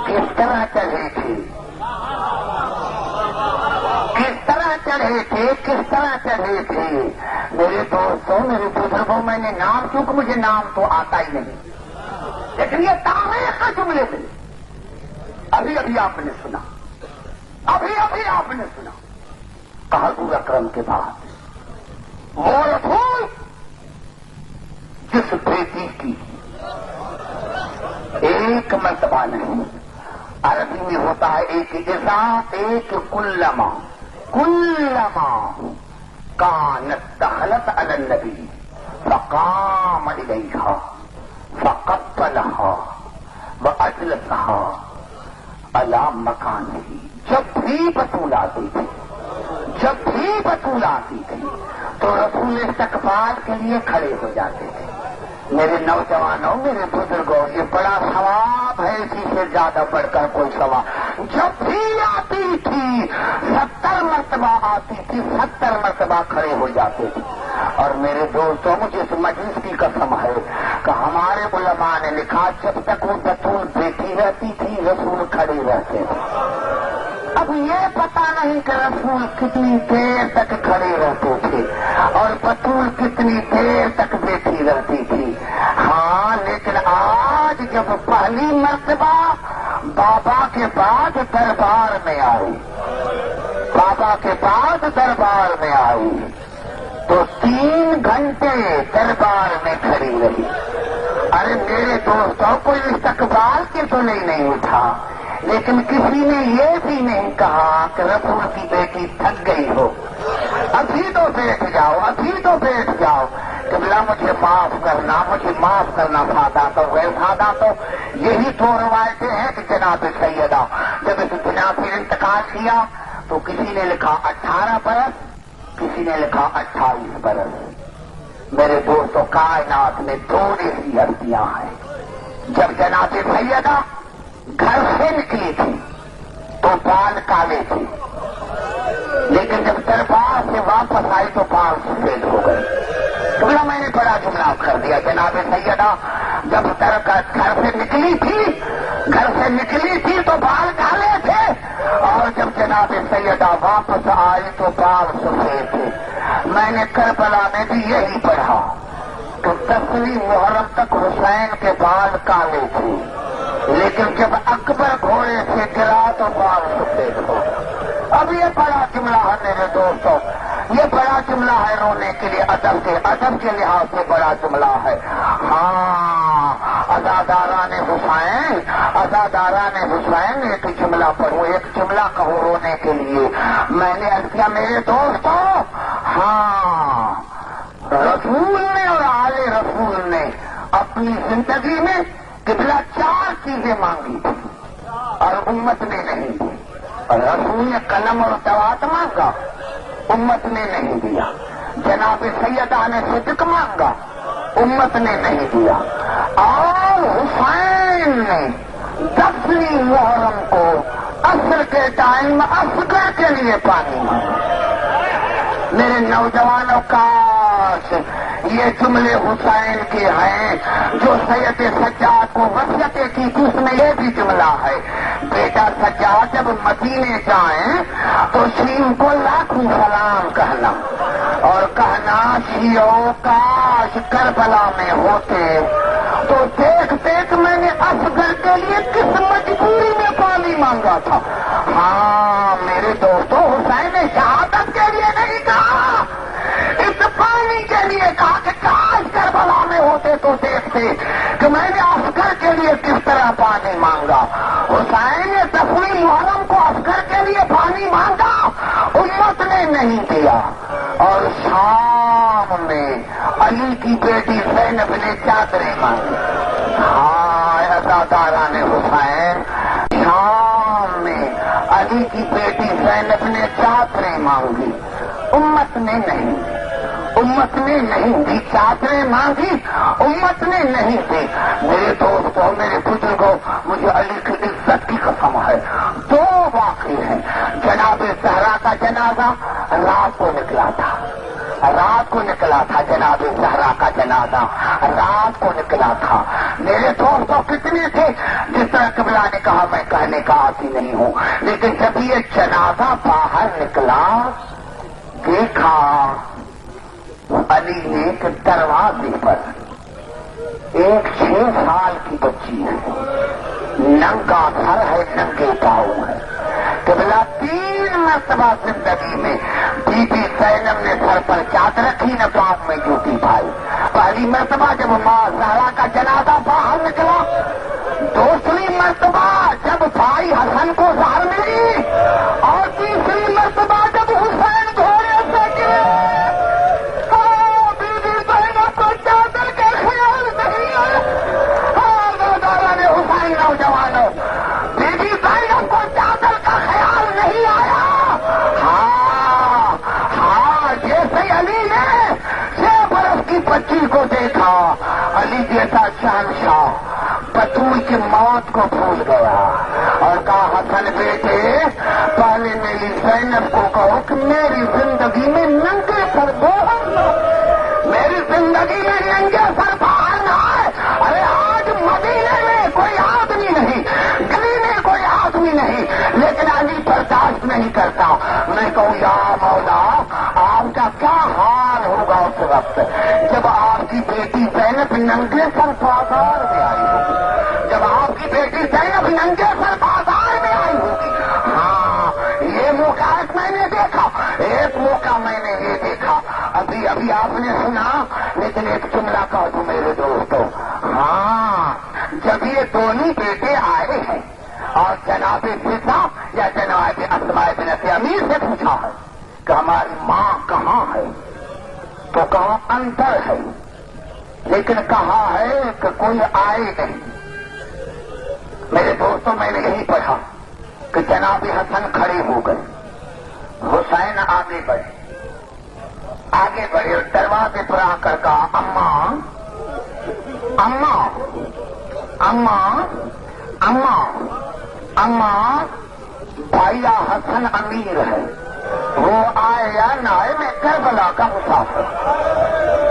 کس طرح چڑھے تھے, کس طرح چڑھے تھے, کس طرح چڑھے تھے. میرے دوستوں, میرے بزرگوں, میں نے نام, کیونکہ مجھے نام تو آتا ہی نہیں, لیکن یہ تاریخ کا جملے تھے. ابھی ابھی آپ نے سنا, ابھی ابھی آپ نے سنا حضور اکرم کے بعد وہ رسول جس بیٹی کی نہیں. عربی میں ہوتا ہے ایک اذا، ایک کلما. کلما کانت دخلت علی النبی فقام الیہا فقبلہا واجلسہا علی مکانہ. جب بھی بطول آتی تھی، جب بھی بطول آتی تھی تو رسول استقبال کے لیے کھڑے ہو جاتے تھے. میرے نوجوانوں، میرے بزرگوں، یہ بڑا ثواب ہے، اسی سے زیادہ بڑھ کر کوئی ثواب. جب بھی آتی تھی 70 مرتبہ آتی تھی، 70 مرتبہ کھڑے ہو جاتے تھے. اور میرے دوستوں، مجھے اس مجلس کی قسم ہے کہ ہمارے علماء نے لکھا جب تک وہ بطول بیٹھی رہتی تھی رسول کھڑے رہتے تھے. اب یہ پتا نہیں کہ رسول کتنی دیر تک کھڑے رہتے تھے اور بطول کتنی دیر تک بیٹھی رہتی تھی. ہاں، لیکن آج جب پہلی مرتبہ بابا کے بعد دربار میں آئی، بابا کے بعد دربار میں آئی تو 3 گھنٹے دربار میں کھڑی رہی. ارے میرے دوستوں، کوئی استقبال کے تو نہیں اٹھا، لیکن کسی نے یہ بھی نہیں کہا کہ رسول کی بیٹی تھک گئی ہو، ابھی تو بیٹھ جاؤ، ابھی تو بیٹھ جاؤ. قبلہ مجھے معاف کرنا، مجھے معاف کرنا. سادات اور غیر سادات تو یہی تو روایتیں ہیں کہ جناب سیدہ جب اس دنیا پھر انتقال کیا تو کسی نے لکھا 18 برس، کسی نے لکھا 28 برس. میرے دوستوں، کائنات میں 2 ایسی ہستیاں ہیں. جب جناب سیدہ گھر سے نکلی تھی تو بال کالے تھے، لیکن جب دربار سے واپس آئی تو بال سفید ہو گئے. تو میں نے بڑا جملہ کر دیا. جناب سیدہ جب گھر سے نکلی تھی، گھر سے نکلی تھی تو بال کالے تھے، اور جب جناب سیدہ واپس آئی تو بال سفید تھے. میں نے کربلا میں بھی یہی پڑھا کہ 10ویں محرم تک حسین کے بال کالے تھے، لیکن جب اکبر گھوڑے سے گرا تو بال سفید ہو. اب یہ بڑا جملہ ہے میرے دوستوں، یہ بڑا جملہ ہے رونے کے لیے، ادب کے لحاظ سے بڑا جملہ ہے. ہاں، ازاداران حسین، ازاداران حسین، ایک جملہ پڑھو، ایک جملہ کہو رونے کے لیے. میں نے عرض کیا میرے دوستوں، ہاں، رسول نے اور آل رسول نے اپنی زندگی میں قبلہ 4 چیزیں مانگی تھی اور امت نے نہیں دی. اور رسول نے قلم اور دوات مانگا، امت نے نہیں دیا. جناب سیدہ نے صدق مانگا، امت نے نہیں دیا. اور حسین نے 10ویں محرم کو عصر کے ٹائم اصغر کے لیے پانی مانگا. میرے نوجوانوں، کاش یہ جملے حسین کے ہیں جو سید سجاد کو وصیت کی تھی. اس میں یہ بھی جملہ ہے، بیٹا سجاد جب مدینے جائیں تو شیعوں کو لاکھوں سلام کہنا، اور کہنا شیعوں کاش کربلا میں ہوتے تو دیکھ دیکھ میں نے اصغر کے لیے کس مجبوری میں پانی مانگا تھا. ہاں میرے دوستوں، حسین نے شہادت کے لیے نہیں کہا، اس پانی کے لیے کہا کہ کاش کربلا میں ہوتے تو دیکھتے کہ میں نے اصغر کے لیے کس طرح پانی مانگا. حسین نے 10ویں محرم کو اصغر کے لیے پانی مانگا، امت نے نہیں دیا. اور شام میں علی کی بیٹی زینب نے چادریں مانگی. ہاں، ازاداران حسین، شام میں علی کی بیٹی زینب نے چادریں مانگی، امت نے نہیں دی. امت نے نہیں دی. چادریں مانگی، امت نے نہیں دی. میرے دوستوں، میرے بزرگوں، مجھے علی کی عزت کی قسم ہے. 2 واقعے ہیں. جناب زہرا کا جنازہ رات کو نکلا تھا، رات کو نکلا تھا. جناب زہرا کا جنازہ رات کو نکلا تھا. میرے دوستوں کتنے تھے؟ جس طرح قبلہ نے کہا میں کہنے کا عادی نہیں ہوں، لیکن جب یہ جنازہ باہر نکلا دیکھا علی نے کہ دروازے پر ایک 6 سال کی بچی ہے، ننگا سر ہے، ننگے پاؤں ہے. قبلہ 3 مرتبہ زندگی میں بی بی زینب نے سر پر چادر رکھی، نہ پاؤں میں جوتی پائی. پہلی مرتبہ جب ماں زہرا کا جنازہ باہر نکلا، دوسری مرتبہ دیکھا بطول کی موت کو بھول گیا اور کہا حسن بیٹے پہلے میری زینب کو کہو کہ میری زندگی میں ننگے سر باہر نہ میری زندگی میں ننگے سر باہر نہ آئے. ارے آج مدینے میں کوئی آدمی نہیں, گلی میں کوئی آدمی نہیں, لیکن علی برداشت نہیں کرتا. میں کہوں یا مولا آپ کا کیا حال ہوگا اس وقت جب آپ کی بیٹی زینب ننگے سر بازار میں آئی ہوگی, جب آپ کی بیٹی زینب ننگے سر بازار میں آئی ہوگی. ہاں یہ موقع میں نے دیکھا, ایک موقع میں نے یہ دیکھا ابھی ابھی آپ نے سنا, لیکن ایک جملہ کہا تو میرے دوستوں. ہاں جب یہ دونوں بیٹے آئے ہیں اور جناب فضا یا جناب اسماء بنت امیر سے پوچھا ہے کہ ہماری ماں کہاں ہے, تو کہا اندر ہے, لیکن کہا ہے کہ کوئی آئے نہیں. میرے دوستوں میں نے یہی پڑھا کہ جناب حسن کھڑے ہو گئے, حسین آگے بڑھے اور دروازے پر آ کر کہا اماں اماں اماں اماں اماں بھائیا حسن امیر ہے, وہ آئے یا نہ آئے میں کربلا کا مسافر.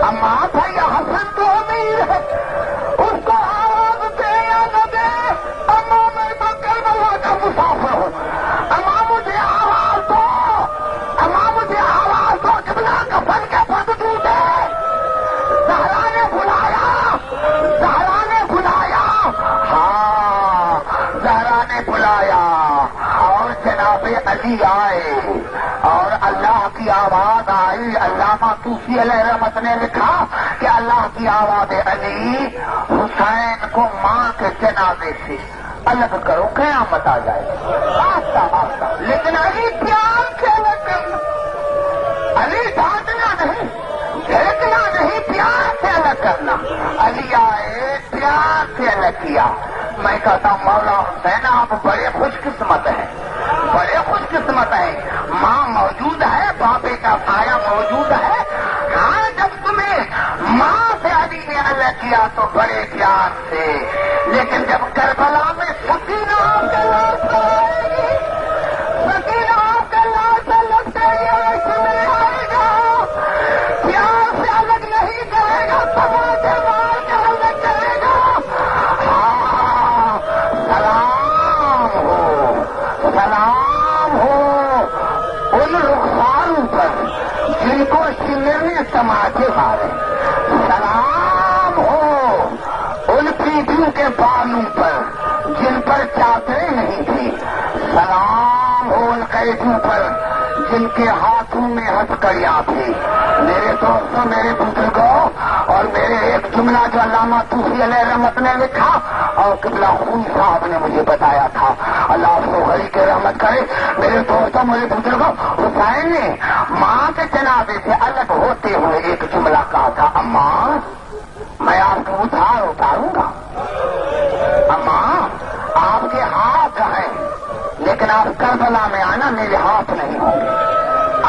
اماں بھائیا حسن تو امیر ہے, اس کو آواز دے یا نہ دے, اماں میں تو کربلا کا مسافر ہوں. اماں مجھے آواز دو, اماں مجھے آواز دو, قبلہ کفن کے پد ٹوٹے. زہرا نے بلایا, زہرا نے بلایا, ہاں زہرا نے بلایا اور جناب علی آئے اور اللہ کی آواز آئی. علامہ طوسی علیہ رحمت نے لکھا کہ اللہ کی آواز علی حسین کو ماں کے جنازے سے الگ کرو قیامت آ جائے. آہستہ آہستہ, لیکن علی پیار سے الگ کرنا, علی ڈانٹنا نہیں, دیکھنا نہیں, پیار سے الگ کرنا. علی آئے پیار سے الگ کیا. میں کہتا ہوں مولا حسین آپ بڑے خوش قسمت ہیں, بڑے خوش قسمت ہیں. ماں موجود ہے, بابے کا سایہ موجود ہے. ہاں جب تمہیں ماں سے علی نے الگ کیا تو بڑے پیار سے, لیکن جب کربلا میں سکینہ کے لاش آئے گی, سکینہ کے لاش لگتے ہی تمہیں آئے گا, پیار سے الگ نہیں کرے گا, تماچے مار کے الگ کرے گا. ہاں سلام ہو, سلام ہو ان رخساروں پر جن کو سینے میں تماچے مارے. سلام ہو ان پیٹھوں کے بالوں پر جن پر چادریں نہیں تھی. سلام ہو ان قیدیوں پر جن کے ہاتھوں میں ہتھکڑیاں تھی. میرے دوستوں, میرے بزرگوں, اور میرے ایک جملہ جو علامہ طوسی علیہ رحمت نے لکھا اور قبلہ خوئی صاحب نے مجھے بتایا تھا, اللہ اس کو غریب کے رحمت کرے. میرے دوستوں, میرے بزرگوں, حسین نے ماں کے جنازے سے الگ ہوتے ہوئے ایک جملہ کہا تھا, اماں میں آپ کو ادھار اتاروں گا, اماں آپ کے ہاتھ ہیں لیکن آپ کربلا میں آنا میرے ہاتھ نہیں ہوں گے.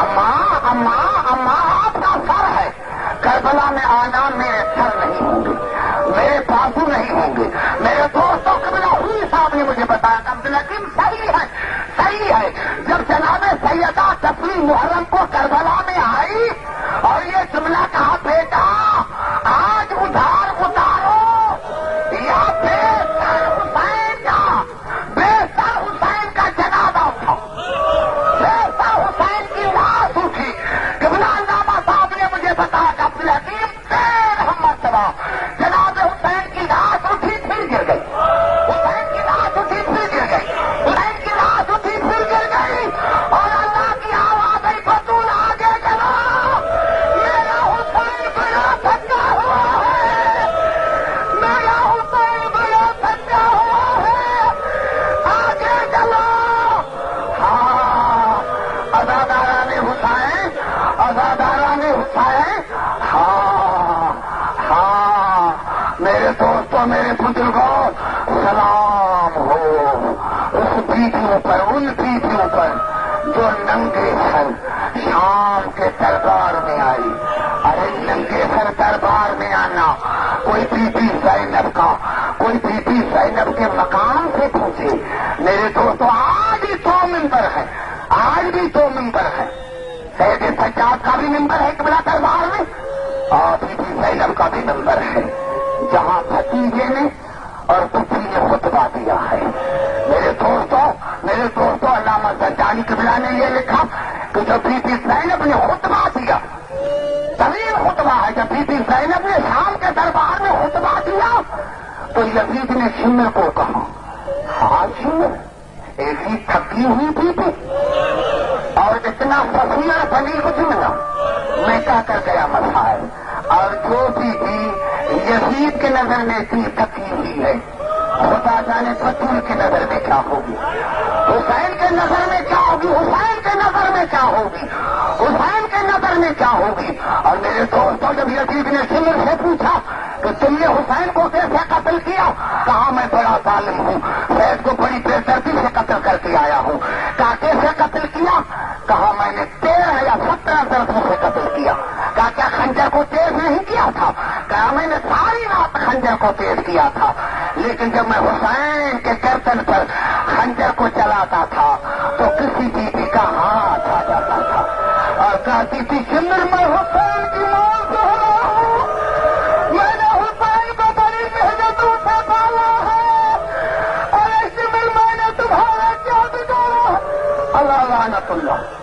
اماں اماں اماں آپ کا سر ہے, کربلا میں آنا میرے سر نہیں ہوں گے, میرے بازو نہیں ہوں گے. میرے دوستوں قبلہ ہوئی صاحب نے مجھے بتایا کہ عبدالحکیم صحیح ہے, صحیح ہے. جب جناب سیدہ تسلیم محرم کو کربلا میں آئی اور یہ جملہ کہا, بیٹا آج ادھار اتارو یا بے سر حسین کا, بے سر حسین کا جنازہ اٹھاؤ. بے سر حسین کی لاش اٹھی. قبلہ علامہ صاحب نے مجھے بتایا کہ عبدالحکیم 13 مرتبہ جناب حسین کی لاش اٹھی پھر گر گئی, حسین کی لاش اٹھی پھر گر گئی, حسین کی لاش اٹھی پھر گر گئی, اور اللہ کی آواز آئی بطول آگے چلا, میرا حسین بڑا سچا ہوا ہے, میرا حسین بڑا سچا ہوا ہے, آگے چلا. ہاں ازاداران حسین, ازاداران حسین. ہاں ہاں میرے دوستوں, میرے بزرگوں, سلام ہو اس بیٹیوں پر, ان بیٹیوں پر جو ننگے سر شام کے دربار میں آئی. ارے ننگے سر دربار میں آنا کوئی بی بی زینب کا, کوئی بی بی زینب کے مقام سے پوچھے. میرے دوستو آج بھی 2 ممبر ہیں, آج بھی 2 ممبر ہیں. سید سجاد کا بھی ممبر ہے قبلہ دربار میں, اور بی بی زینب کا بھی ممبر ہے, جہاں بھتیجے نے اور پتری نے خطبہ دیا ہے. میرے دوستوں علامہ زنجانی قبلہ نے یہ لکھا کہ جب بی بی زینب نے خطبہ دیا, طویل خطبہ ہے, جب بی بی زینب نے شام کے دربار میں خطبہ دیا تو یزید نے شمر کو کہا, ہاں شمر ایسی تھکی ہوئی بی بی اور اتنا فصیح اور بلیغ جملہ, میں کہہ کر گیا مسائل. اور جو بی بی یزید کی نظر میں اتنی تھکی ہوئی ہے, خدا جانے بطول کی نظر میں کیا ہوگی, حسین کے نظر میں کیا ہوگی, حسین کے نظر میں کیا ہوگی, حسین کے نظر میں کیا ہوگی. اور میرے دوستوں جب یزید نے شمر سے پوچھا کہ تم نے حسین کو کیسے قتل کیا, کہا میں بڑا ظالم ہوں, سید کو بڑی بے دردی سے قتل کر کے آیا ہوں. کہا کیسے قتل کیا, کہا میں نے 13 یا 17 ضربوں سے قتل کیا. کہا کیا خنجر کو تیز نہیں کیا تھا, کہا میں نے ساری رات خنجر کو تیز کیا تھا, لیکن جب میں حسین کے گردن پر خنجر کو چلاتا تھا تو کسی بی بی کا ہاتھ آ جاتا تھا اور کہتی تھی شمر میں حسین کی موت ہو رہا ہوں, میں نے حسین کو بڑی محنتوں سے پالا ہے, اور شمر میں نے تمہارا کیا بگاڑا. اللہ لعنت اللہ.